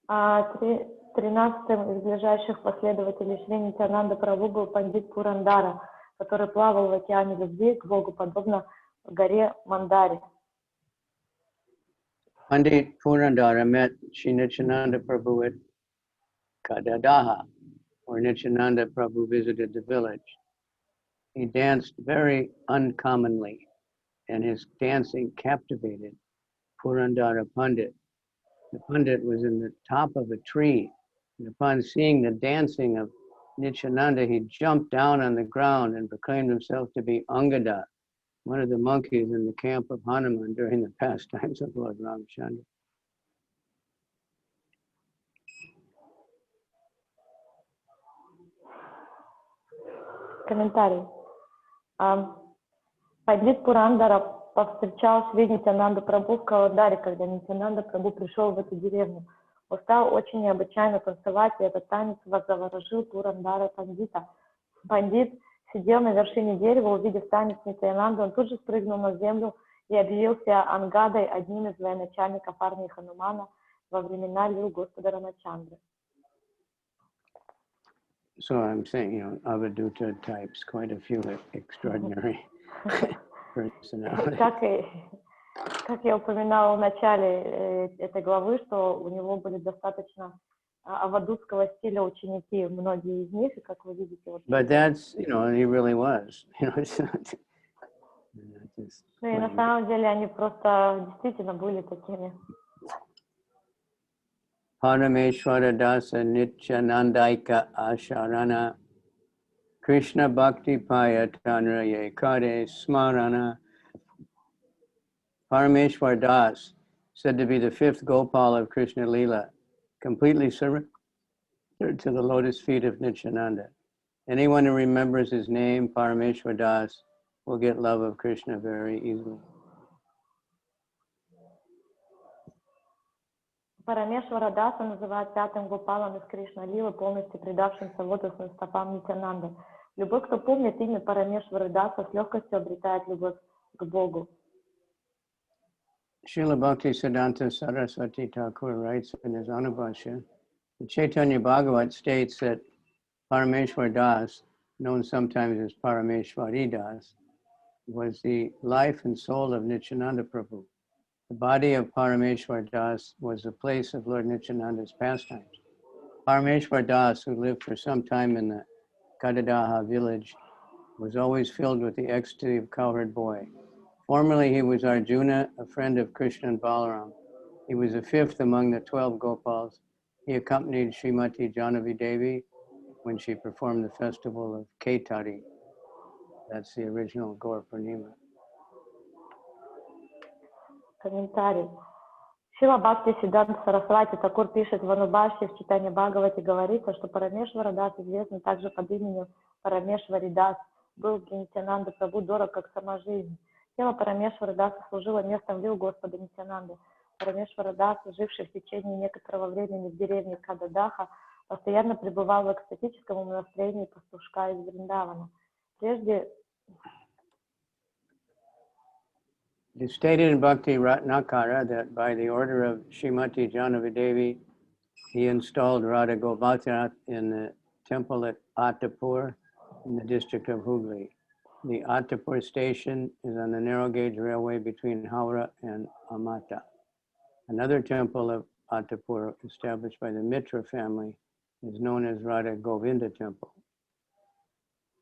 C: А 13-м из ближайших последователей Шри Нитьянанда Прабху был пандит Пурандара, который плавал в океане любви к Богу, подобно горе Мандаре.
B: Pandit Purandara met Shri Nityananda Prabhu at Kadadaha, where Nityananda Prabhu visited the village. He danced very uncommonly, and his dancing captivated Purandara Pandit. The Pandit was in the top of a tree, and upon seeing the dancing of Nityananda, he jumped down on the ground and proclaimed himself to be Angada, one of the monkeys in the camp of Hanuman during the pastimes of Lord Ramchandra.
C: Комментарий. Пандит Пурандара повстречал Шри Нитьянанду Прабху в Каладаре, когда Нитьянанда Прабху пришел в эту деревню. Он стал очень необычайно танцевать, и этот танец заворожил Пурандара Пандита. Пандит сидел на вершине дерева, увидев танец Нитьянанды, он тут же спрыгнул на землю и объявился Ангадой, одним из военачальников армии Ханумана во времена лил Господа Рамачандры.
B: So I'm saying, Avadhuta types, quite a few extraordinary personalities.
C: Как я упоминала в начале этой главы, что у него были достаточно авадутского стиля ученики, многие из них, и как вы видите... Вот,
B: But that's, he really was.
C: Ну и на самом деле они просто действительно были такими.
B: Parameshwara Dasa Nityanandaika Asharana Krishna Bhakti Paya Tanraye Kare Smarana. Parameshwar Das said to be the fifth Gopal of Krishna-lila, completely surrendered to the lotus feet of Nityananda. Anyone who remembers his name, Parameshwar Das, will get love of Krishna very easily.
C: Парамешвара Даса называют пятым Гопалом из Кришна-лилы, полностью предавшимся лотосным стопам Нитьянанды. Любой, кто помнит имя Парамешвары Даса, с легкостью обретает любовь к Богу.
B: Srila Bhaktisiddhanta Saraswati Thakur writes in his Anubhashya, the Chaitanya Bhagavat states that Parameshwar Das, known sometimes as Parameshwari Das, was the life and soul of Nityananda Prabhu. The body of Parameshwar Das was the place of Lord Nityananda's pastimes. Parameshwar Das, who lived for some time in the Kadadaha village, was always filled with the ecstasy of cowherd boy. Formerly, he was Arjuna, a friend of Krishna and Balaram. He was the fifth among the 12 Gopals. He accompanied Srimati Janavi Devi when she performed the festival of Caitanya. That's the original Gaur Purnima.
C: Комментарий. Шрила Бхактисиддханта Сарасвати Такур пишет в Анубхашье в Чайтанье Бхагавате говорится, что Парамешвара Дас, известный также под именем Парамешвари Дас, был для Нитьянанды Прабху дорог, как сама жизнь. Тело Парамешвара Даса служило местом лил Господа Нитьянанды. Парамешвара Дас, живший в течение некоторого времени в деревне Кададаха, постоянно пребывал в экстатическом умонастроении пастушка из Вриндавана. Прежде
B: It is stated in Bhakti Ratnakara that by the order of Srimati Janavi Devi, he installed Radha Govindanath in the temple at Attapur in the district of Hooghly. The Attapur station is on the narrow gauge railway between Howrah and Amata. Another temple of Attapur, established by the Mitra family, is known as Radha Govinda Temple.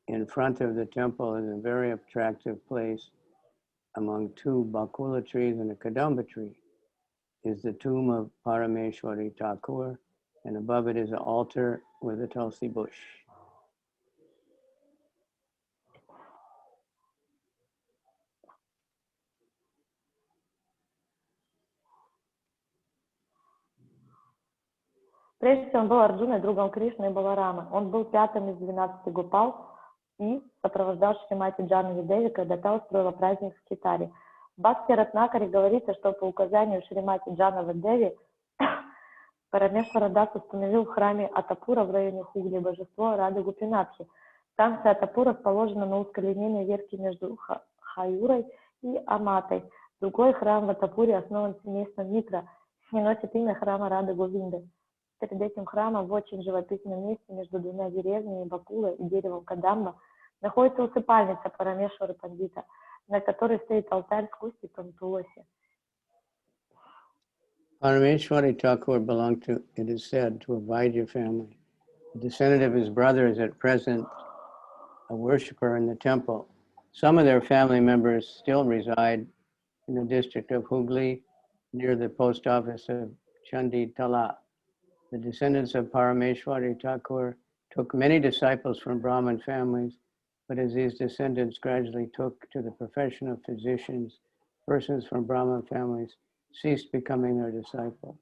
B: In front of the temple is a very attractive place among two bakula trees and a kadamba tree is the tomb of Parameshwari Thakur, and above it is an altar with a tulsi bush.
C: Прежде он был Арджуной, другом Кришны и Баларамы. Он был пятым из 12 Гопал и сопровождал Шримати Джанави Деви, когда та устроила праздник в Китаре. В Бхакти Ратнакаре говорится, что по указанию Шримати Джанави Деви Парамешвара Дас установил в храме Атапура в районе Хугли божество Рады Гопинатхи. Станция Атапура расположена на узкой линейной ветке между Хаюрой и Аматой. Другой храм в Атапуре основан семейством Митра и носит имя храма Рады Говинды. Перед этим храмом в очень живописном месте между двумя деревнями Бакула и деревом Кадамба находится усыпальница Парамешвары Пандита, на которой стоит алтарь с кустиком Туласи.
B: Parameshwari Thakur belonged to, it is said, to a Vaidya family. A descendant of his brother is at present a worshipper in the temple. Some of their family members still reside in the district of Hooghly near the post office of Chandi Tala. The descendants of Parameshwari Thakur took many disciples from Brahmin families, but as these descendants gradually took to the profession of physicians, persons from Brahmin families ceased becoming their disciples.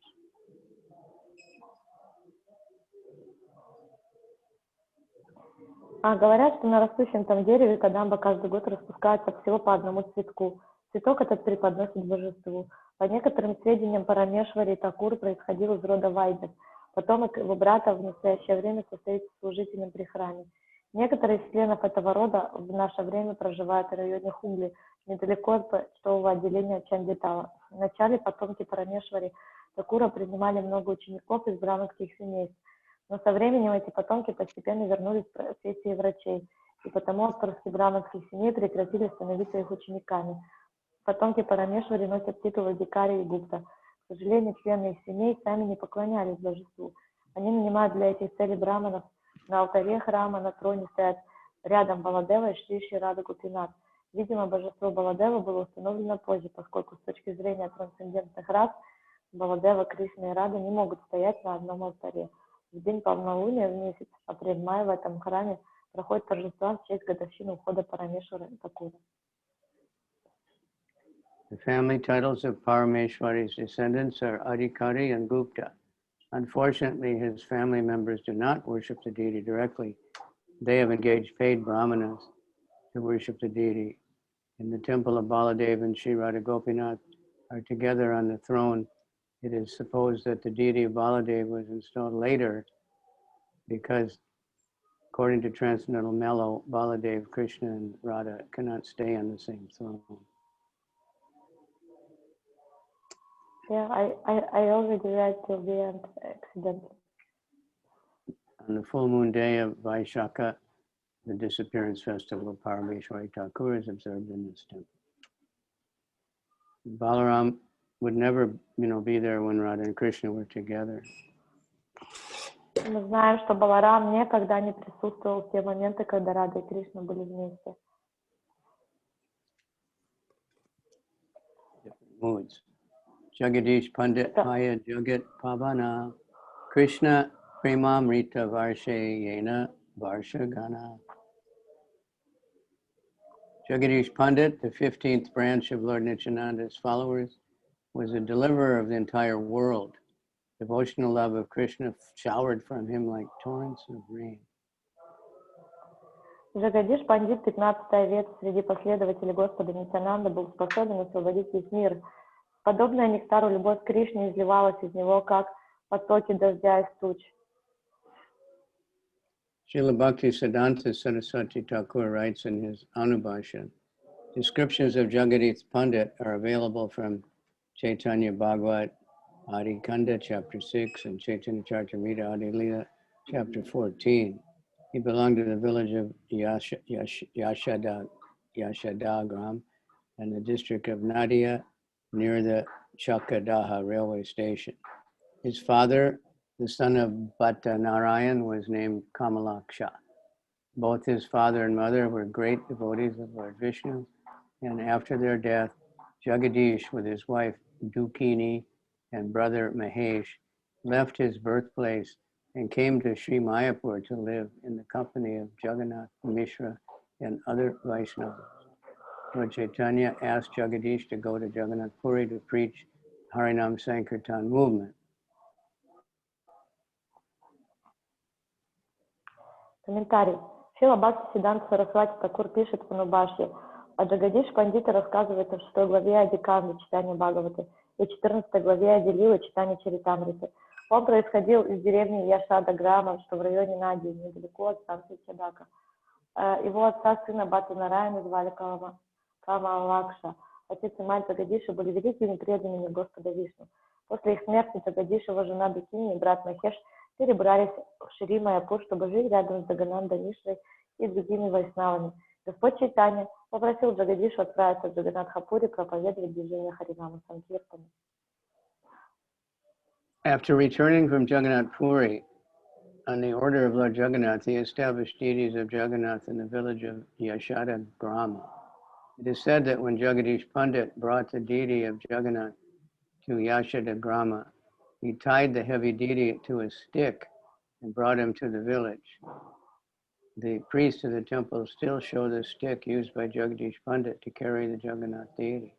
C: Говорят, что на растущем там дереве Кадамба каждый год распускается всего по одному цветку. Цветок этот преподносит божеству. По некоторым сведениям, Парамешвари Тхакур происходил из рода Вайдев. Потомок его брата в настоящее время состоит служителем при храме. Некоторые из членов этого рода в наше время проживают в районе Хугли, недалеко от почтового отделения Чандитала. Вначале потомки Парамешвари Тхакура принимали много учеников из браманских семейств, но со временем эти потомки постепенно вернулись в профессии врачей, и потому отпрыски браманских семей прекратили становиться их учениками. Потомки Парамешвари носят титулы Дикари и Гупта. К сожалению, члены их семей сами не поклонялись божеству. Они нанимают для этих целей браманов. На алтаре храма на троне стоят рядом Баладева и Шри Шри Рада Гопинат. Видимо, божество Баладева было установлено позже, поскольку с точки зрения трансцендентных рас Баладева, Кришна и Рада не могут стоять на одном алтаре. В день полнолуния в месяц апрель-май в этом храме проходит торжество в честь годовщины ухода Парамешвара Тхакура.
B: The family titles of Parameshwari's descendants are Adhikari and Gupta. Unfortunately, his family members do not worship the deity directly. They have engaged paid brahmanas to worship the deity. In the temple of Baladev and Sri Radha Gopinath are together on the throne. It is supposed that the deity of Baladev was installed later because, according to Transcendental Mellow, Baladev, Krishna, and Radha cannot stay on the same throne.
C: Yeah, I already read till the end accidentally.
B: On the full moon day of Vaishakha, the disappearance festival of Parameshwari Thakur is observed in this temple. Balaram would never, be there when Radha and Krishna were together.
C: Мы знаем, что Баларам никогда не присутствовал в те моменты, когда Рада и Кришна были вместе.
B: Moods. Jagadish Pandit Maya Jagat Pavana Krishna Premamrita Varshe Yena Varsha Gana. Jagadish Pandit, the 15th branch of Lord Nityananda's followers, was a deliverer of the entire world. Devotional love of Krishna showered from him like torrents of rain.
C: Джагадиш Пандит, 15-я ветвь среди последователей Господа Нитьянанды, был способен освободить весь мир. Подобная нектару любовь к Кришне изливалась из него, как потоки дождя из туч.
B: Srila Bhaktisiddhanta Saraswati Thakur writes in his Anubhashya, descriptions of Jagadish Pandit are available from Chaitanya Bhagavat, Adi-kanda, chapter 6, and Chaitanya-caritāmṛta, Adi-lila, chapter 14. He belonged to the village of Yashadagram and the district of Nadia near the Chakadaha railway station. His father, the son of Bhatta Narayan, was named Kamalaksha. Both his father and mother were great devotees of Lord Vishnu, and after their death, Jagadish, with his wife Dukini and brother Mahesh, left his birthplace and came to Sri Mayapur to live in the company of Juggernaut, Mishra, and other Vaishnavas. Lord Chaitanya asked Jagadish to go to Jagannath Puri to preach Harinam Sankirtan movement.
C: Комментарий. Шрила Бхактисиддханта Сарасвати Такур пишет в Анубхашье. А Джагадиш Пандита рассказывает в 6 главе Ади-канды читания Бхагаваты и 14 главе Ади-лилы Чайтанья-чаритамриты. Он происходил из деревни Яшада-грама, что в районе Нади, недалеко от станции Чадака. Его отца, сына Бхатта Нараяна, звали Камалакша. Отец и мать Джагадиша были великими преданными Господа Вишну. После их смерти Джагадиш, его жена Дукини и брат Махеш перебрались в Шри Майяпур, чтобы жить рядом с Джаганандой Мишрой и другими вайшнавами. Господь Чайтанья попросил Джагадишу отправиться в Джаганнатхапури проповедовать движение Харинама Санкиртана.
B: After returning from Jagannath Puri, on the order of Lord Juggernaut, he established deities of Juggernaut in the village of Yashada Grama. It is said that when Jagadish Pandit brought the deity of Juggernaut to Yashada Grama, he tied the heavy deity to a stick and brought him to the village. The priests of the temple still show the stick used by Jagadish Pandit to carry the Juggernaut deity.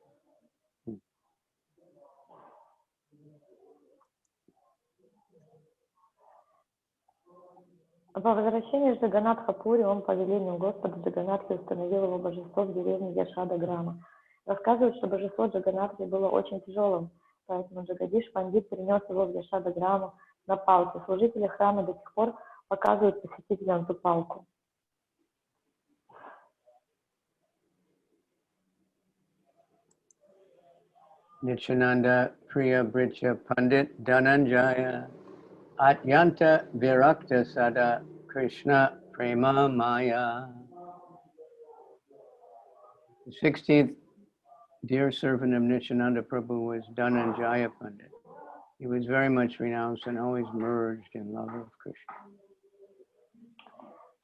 C: По возвращении в Джаганнатхапури он по велению Господа Джаганнатхи установил его божество в деревне Яшада-грама. Рассказывают, что божество Джаганнатхи было очень тяжелым, поэтому Джагадиш Пандит перенес его в Яшада-граму на палке. Служители храма до сих пор показывают посетителям эту палку.
B: Nityananda Priya Bricha Pandit Dhananjaya Atyanta Virakta Sada Krishna Prema Maya. The 16th dear servant of Nityananda Prabhu was Dhananjaya Pandit. He was very much renounced and always merged in love of Krishna.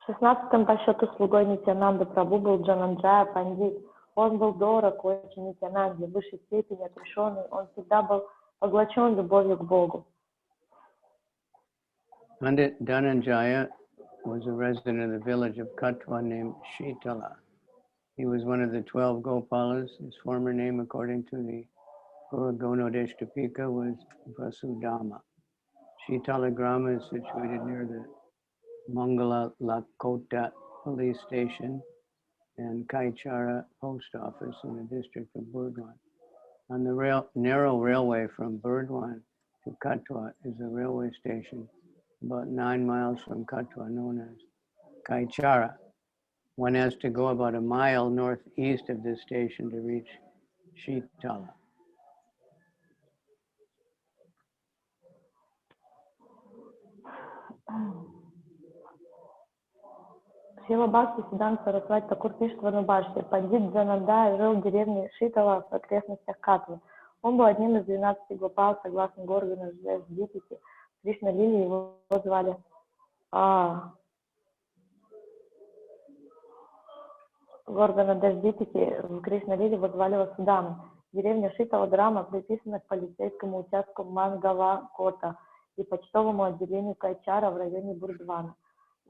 C: 16-м по счету слугой Нитьянанды Прабhu был Джананджая Пандит. Он был дорог очень Нитьянанде, в высшей степени отрешенный. Он всегда был поглощен любовью к Богу.
B: Pandit Dhananjaya was a resident of the village of Katwa named Shitala. He was one of the 12 Gopalas. His former name, according to the Guru-Gonodeshtapika, was Vasudama. Caitanya-caritāmṛta is situated near the Mangala Lakota police station and Kaichara post office in the district of Burdwan. On the narrow railway from Burdwan to Katwa is a railway station about 9 miles from Katwa known as Kaichara. One has to go about a mile northeast of this station to reach Shaitala.
C: Шрила Бхакти Сиданта Сарасвати Такур пишет в Анубаште. Пандит Джананда жил в деревне Шитала в окрестностях Катвы. Он был одним из 12 гопал, согласно Горгана Дипити. Кришна-лили его звали Горгана Дипити, в Кришна-лили его звали Васудама. Деревня Шитала Грама приписана к полицейскому участку Мангала-Кота и почтовому отделению Кайчара в районе Бурдвана.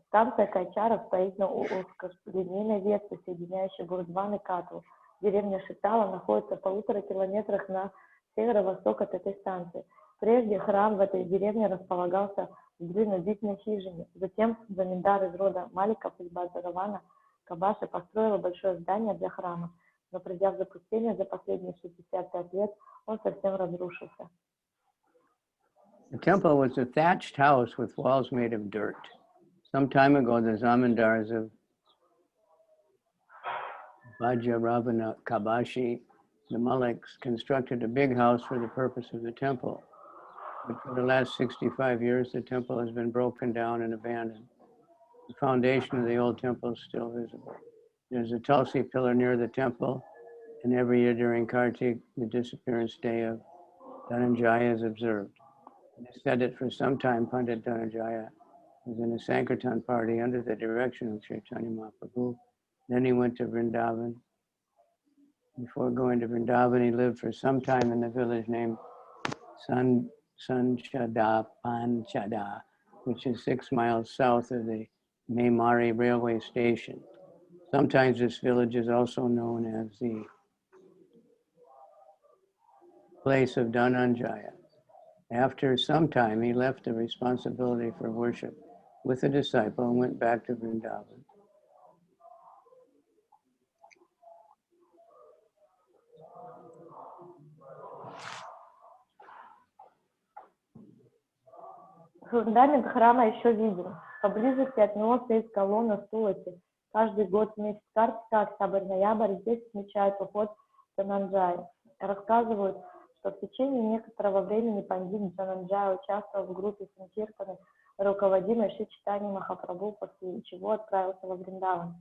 C: Станция Кайчара стоит на узколинейной ветке, соединяющей Бурдван и Катву. Деревня Шитала находится в 1,5 километрах на северо-восток от этой станции. Прежде храм в этой деревне располагался в длиннодвижной хижине. Затем заминдар из рода Маликов из Базаравана Кабаши построила большое здание для храма. Но придя в запустение за последние 65 лет, он совсем разрушился.
B: The temple was a thatched house with walls made of dirt. Some time ago, the zamindars of Vajravana Kabashi, the Maliks, constructed a big house for the purpose of the temple. But for the last 65 years, the temple has been broken down and abandoned. The foundation of the old temple is still visible. There's a Tulsi pillar near the temple, and every year during Kartik, the disappearance day of Dhananjaya is observed. It is said that for some time, Pandit Dhananjaya was in a Sankirtan party under the direction of Chaitanya Mahaprabhu. Then he went to Vrindavan. Before going to Vrindavan, he lived for some time in the village named Sanchada Panchada, which is 6 miles south of the Memari railway station. Sometimes this village is also known as the place of Dhananjaya. After some time, he left the responsibility for worship with a disciple and went back to Vrindavan.
C: Фундамент храма еще виден. Поблизости от него стоит колонна с Туласи. Каждый год в месяц Картика, октябрь-ноябрь здесь отмечают уход Дhananjaya. Рассказывают, что в течение некоторого времени пандит Dhananjaya участвовал в группе Санкиртаны, руководимой Шри Чайтаньей Махапрабху, после чего отправился во Вриндаван.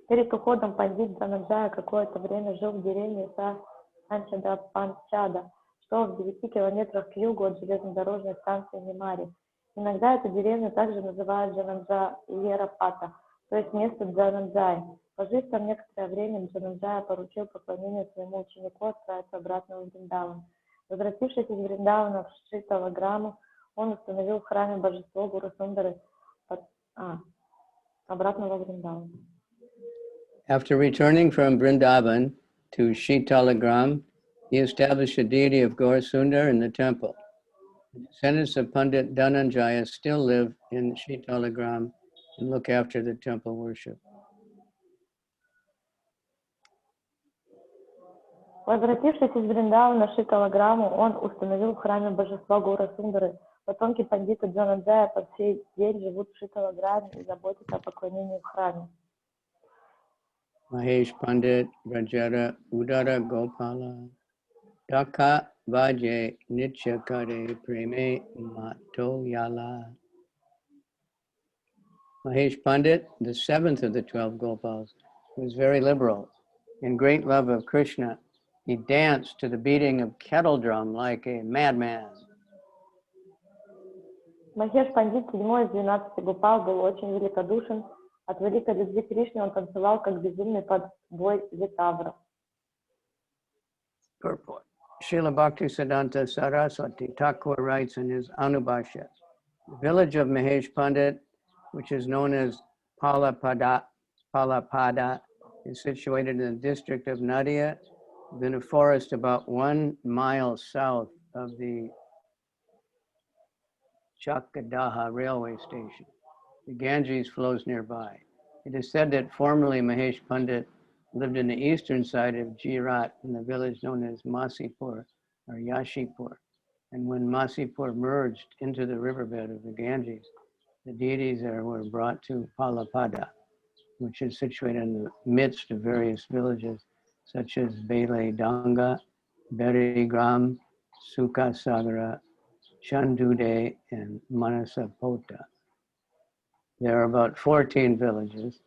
C: Перед уходом пандит Dhananjaya какое-то время жил в деревне Санчада Панчада, что в 9 километрах к югу от железнодорожной станции Немари. Иногда эту деревню также называют Джананджа-Лера-Пата, то есть место Dhananjaya. Пожив там некоторое время, Dhananjaya поручил поклонение своему ученику отправиться обратно в Вриндаван. Возвратившись из Вриндавана в Шритала-Граму, он установил в храме божество Гуру Сундары обратно во Вриндаван.
B: After returning from Vrindavan to Shaitala-gram, he established a deity of Gaura Sundar in the temple. The descendants of Pandit Dhananjaya still live in Shaitala-gram and look after the temple worship.
C: Возвратившись из Вриндавана в Шритала-граму, он установил в храме божества Гура Сундары. Потомки пандита Dhananjaya по сей день живут в Шритала-граме и заботятся о поклонении в храме.
B: Mahesh Pandit Rajara Udara Gopala Daka Vaje Nitya Kare Preme Mato Yala. Mahesh Pandit, the 7th of the 12 Gopals, was very liberal. In great love of Krishna, he danced to the beating of kettle drum like a madman.
C: Махеш Пандит, 7 из 12 Гопал, был очень великодушен. От великой любви к Кришне он танцевал как безумный под бой литавра.
B: Purport. Srila Bhaktisiddhanta Saraswati Thakur writes in his Anubhashya, the village of Mahesh Pandit, which is known as Palapada Palapada is situated in the district of Nadia, within a forest about 1 mile south of the Chakadaha railway station. The Ganges flows nearby. It is said that formerly Mahesh Pandit lived in the eastern side of Jirat in the village known as Masipur or Yashipur. And when Masipur merged into the riverbed of the Ganges, the deities there were brought to Palapada, which is situated in the midst of various villages such as Bele Danga, Berigram, Sukasagara, Chandude, and Manasapota. There are about 14 villages,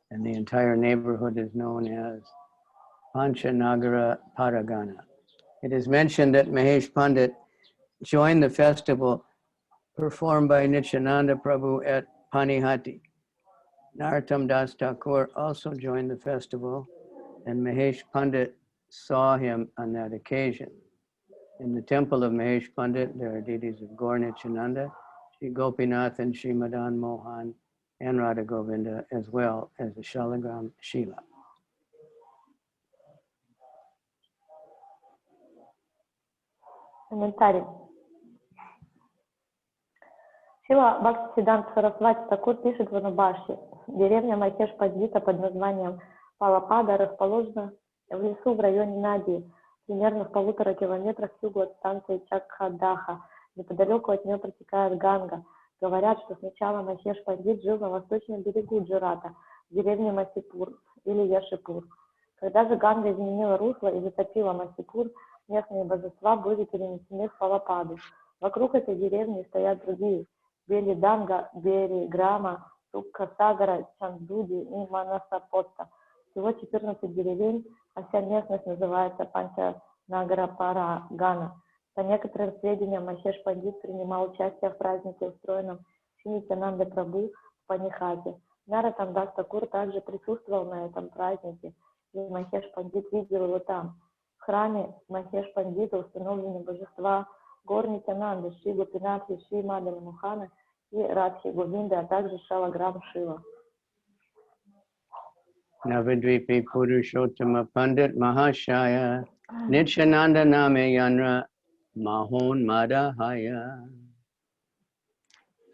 B: and the entire neighborhood is known as Panchanagara Paragana. It is mentioned that Mahesh Pandit joined the festival performed by Nityananda Prabhu at Panihati. Narottam Das Thakur also joined the festival, and Mahesh Pandit saw him on that occasion. In the temple of Mahesh Pandit, there are deities of Gaur Nityananda, Sri Gopinath, and Sri Madan Mohan, and Radha Govinda, as well as the Shalagram Shila.
C: Комментарий. Шила Бхактисиддханта Сарасвати Такур пишет в Анубашье. Деревня Махеш Падита под названием Палапада расположена в лесу в районе Надии, примерно в 1,5 километрах к югу от станции Чакхадаха. Неподалеку от нее протекает Ганга. Говорят, что сначала Махеш Пандит жил на восточном берегу Джирата, в деревне Масипур или Яшипур. Когда же Ганга изменила русло и затопила Масипур, местные божества были перенесены в Палападу. Вокруг этой деревни стоят другие – Бели-Данга, Бери-Грама, Суккасагара, Чандуди и Манасапотта. Всего 14 деревень, а вся местность называется Панчанагара-Парагана. По некоторым сведениям, Махеш Пандит принимал участие в празднике, устроенном Нитьянандой Прабху в Панихате. Наротам Дас Такур также присутствовал на этом празднике, и Махеш Пандит видел его там. В храме Махеш Пандита установлены божества Гор Нитьянанды, Шри Гопинатхи, Шри Мадана Мухана и Радхи Говинда, а также Шалаграм Шила.
B: Navadvipi Purushottama Pandit Mahashaya Nityananda Name Yanra Mahon Madahaya.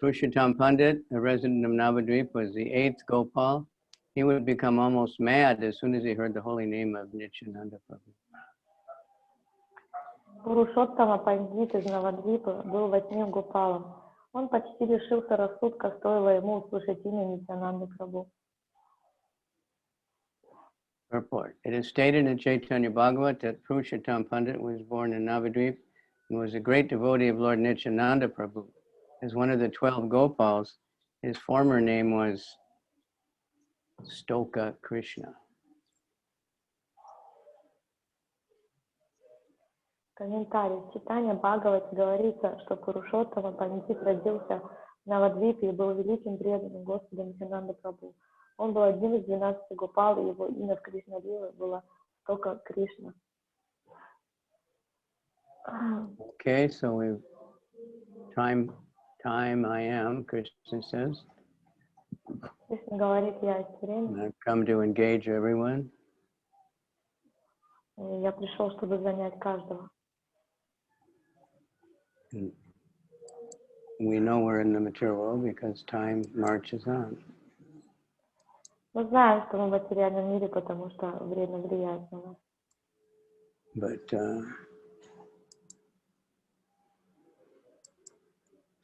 B: Purushottam Pandit, a resident of Navadvip, was the 8th Gopal. He would become almost mad as soon as he heard the holy name of Nityananda Prabhu.
C: Пурушоттама Пандит из Навадвипа был 8-м Гопалом. Он почти лишился рассудка, стоило ему услышать имя Нитьянанды Прабху.
B: Report. It is stated in Chaitanya Bhagavat that Purushottam Pandit was born in Navadvip and was a great devotee of Lord Nityananda Prabhu. As one of the 12 Gopals, his former name was Stoka Krishna.
C: Комментарий. В Чайтанья Бхагавате говорится, что Пурушоттама Пандит родился в Навадвипе и был великим преданным Господа Нитьянанда Прабху. Он был одним из 12 Гопал, и его имя в Кришна-лиле было Стока Кришна.
B: Okay, so we time I am, Krishna says.
C: Кришна говорит, я есть время.
B: I've come to engage everyone.
C: И я пришел, чтобы занять каждого.
B: And we know we're in the material world because time marches on.
C: Мы знаем, что мы в материальном мире, потому что время влияет на нас.
B: But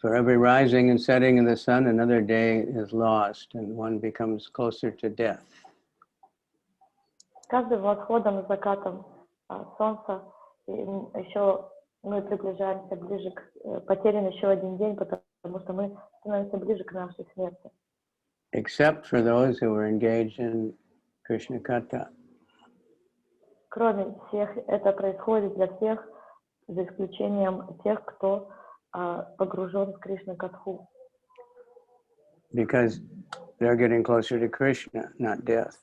B: for every rising and setting of the sun, another day is lost and one becomes closer to death.
C: С каждым восходом и закатом солнца еще мы приближаемся ближе к потерян еще один день, потому что мы становимся ближе к нашей смерти.
B: Except for those who are engaged in Krishna Katha.
C: Кроме всех, это происходит для всех, за исключением тех, кто погружен в Кришна-катху.
B: Because they're getting closer to Krishna, not death.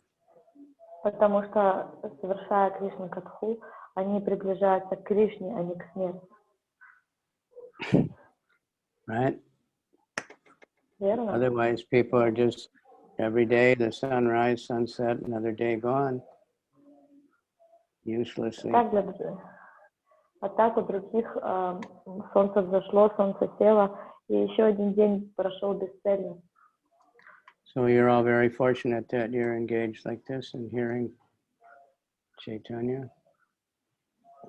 C: Потому что, совершая Кришна-катху, они приближаются к Кришне, а не к смерти.
B: Right?
C: Верно?
B: Otherwise, people are just every day the sunrise, sunset, another day gone, uselessly.
C: А так у других солнце взошло, солнце село, и еще один день прошел бесцельно.
B: So you're all very fortunate that you're engaged like this and hearing Chaitanya.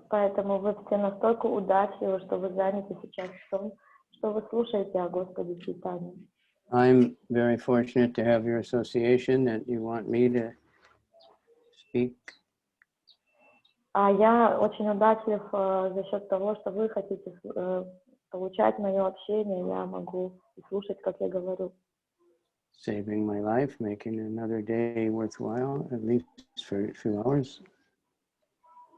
C: Поэтому вы все настолько удачливы, что вы заняты сейчас в том, что вы слушаете о Господе Чайтанье.
B: I'm very fortunate to have your association that you want me to speak.
C: А я очень удачлив за счет того, что вы хотите получать мое общение, я могу слушать, как я говорю.
B: Saving my life, making another day worthwhile, at least for a few hours.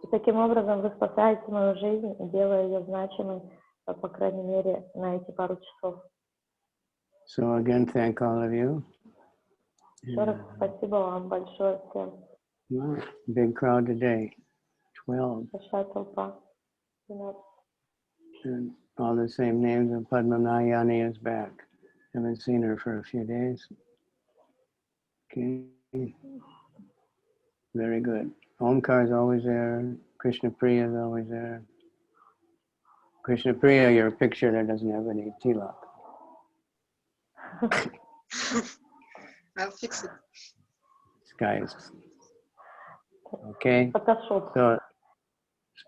C: И таким образом вы спасаете мою жизнь, делая ее значимой, по крайней мере, на эти пару часов.
B: So again, thank all of you.
C: Еще раз спасибо вам большое всем.
B: Well, big crowd today, 12.
C: Большая толпа. 12.
B: And all the same names, and Padma Nayani is back. Haven't seen her for a few days. Okay. Very good. Omkar is always there. Krishna Priya is always there. Krishna Priya, your picture there doesn't have any tilak.
D: I'll fix it.
B: Skies. Okay.
C: Photoshop.
B: So,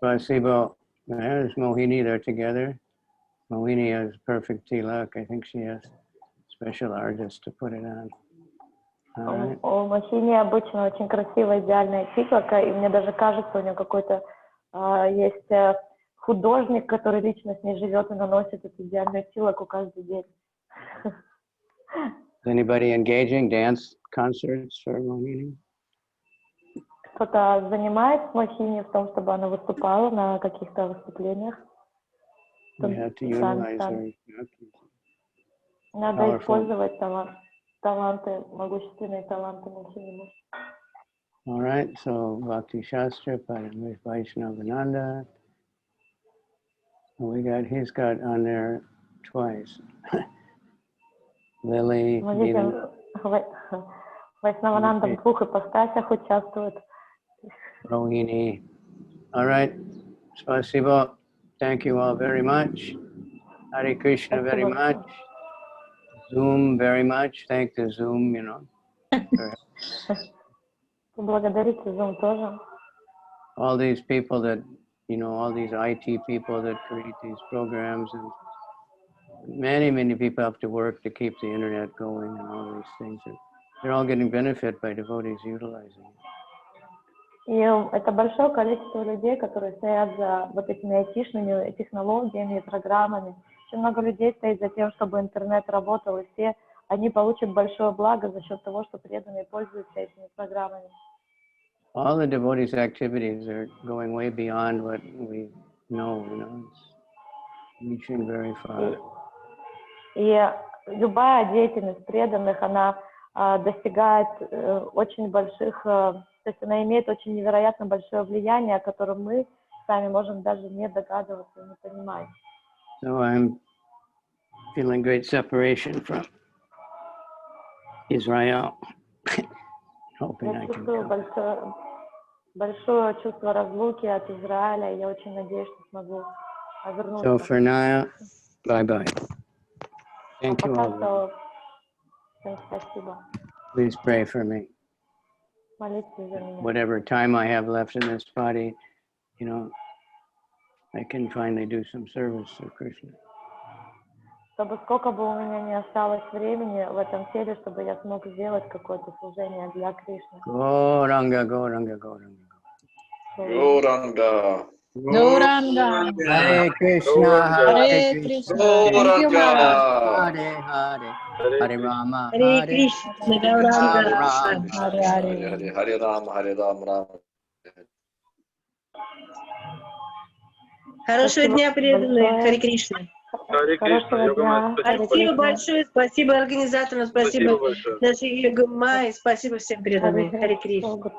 B: Spasibo, there's Mohini, they're together. Mohini has perfect tilak. I think she has special artists to put it on. Right.
C: У Махини обычно очень красивая, идеальная тиклака, и мне даже кажется, у нее какой-то есть художник, который лично с ней живет и наносит эту идеальную тиклаку каждый день.
B: Is anybody engaging dance concerts for Mohini?
C: Кто-то занимает Махини в том, чтобы она выступала на каких-то выступлениях?
B: We have to utilize her.
C: Надо использовать таланты, могущественные таланты Махини.
B: All right, so Bhakti Shastra, Vaishnavananda. He's got on there twice. Lily.
C: Мы видим, Вайшнавананда в двух ипостасях участвует.
B: Rohini. All right, Spasibo. Thank you all very much. Hare Krishna very much. Zoom very much. Thank the Zoom, you know.
C: Благодарите Zoom тоже.
B: All these people that, you know, all these IT people that create these programs, and many people have to work to keep the internet going and all these things. They're all getting benefit by devotees utilizing it.
C: И это большое количество людей, которые стоят за вот этими айтишными технологиями и программами. Очень много людей стоит за тем, чтобы интернет работал, и все они получат большое благо за счет того, что преданные пользуются этими программами.
B: All the devotees' activities are going way beyond what we know, you know, it's reaching very far.
C: И любая деятельность преданных, она достигает очень больших, то есть она имеет очень невероятно большое влияние, о котором мы сами можем даже не догадываться, не понимать.
B: So I'm feeling great separation from Israel. Hoping
C: Я
B: I can
C: чувствую
B: come.
C: большое чувство разлуки от Израиля, и я очень надеюсь, что смогу вернуться.
B: So for now, bye-bye. Thank you all.
C: Всем спасибо.
B: Please pray for me.
C: Молитесь за меня.
B: Whatever time I have left in this body, you know, I can finally do some service to Krishna.
C: Чтобы сколько бы у меня не осталось времени в этом теле, чтобы я смог сделать какое-то служение для Кришны.
B: Gauranga, Gauranga, Gauranga.
D: Gauranga.
A: Gauranga.
B: Hare Krishna,
A: Hare Krishna.
D: Gauranga.
B: Hare Hare, Hare Rama,
A: Hare Krishna, Gauranga. Hare Hare.
D: Hare Rama, Hare Rama.
A: Хорошего дня, преданные. Харе Кришна.
C: Хорошего дня.
A: Спасибо большое, спасибо организаторам, спасибо нашей Майе, спасибо всем преданным. Харе Кришна.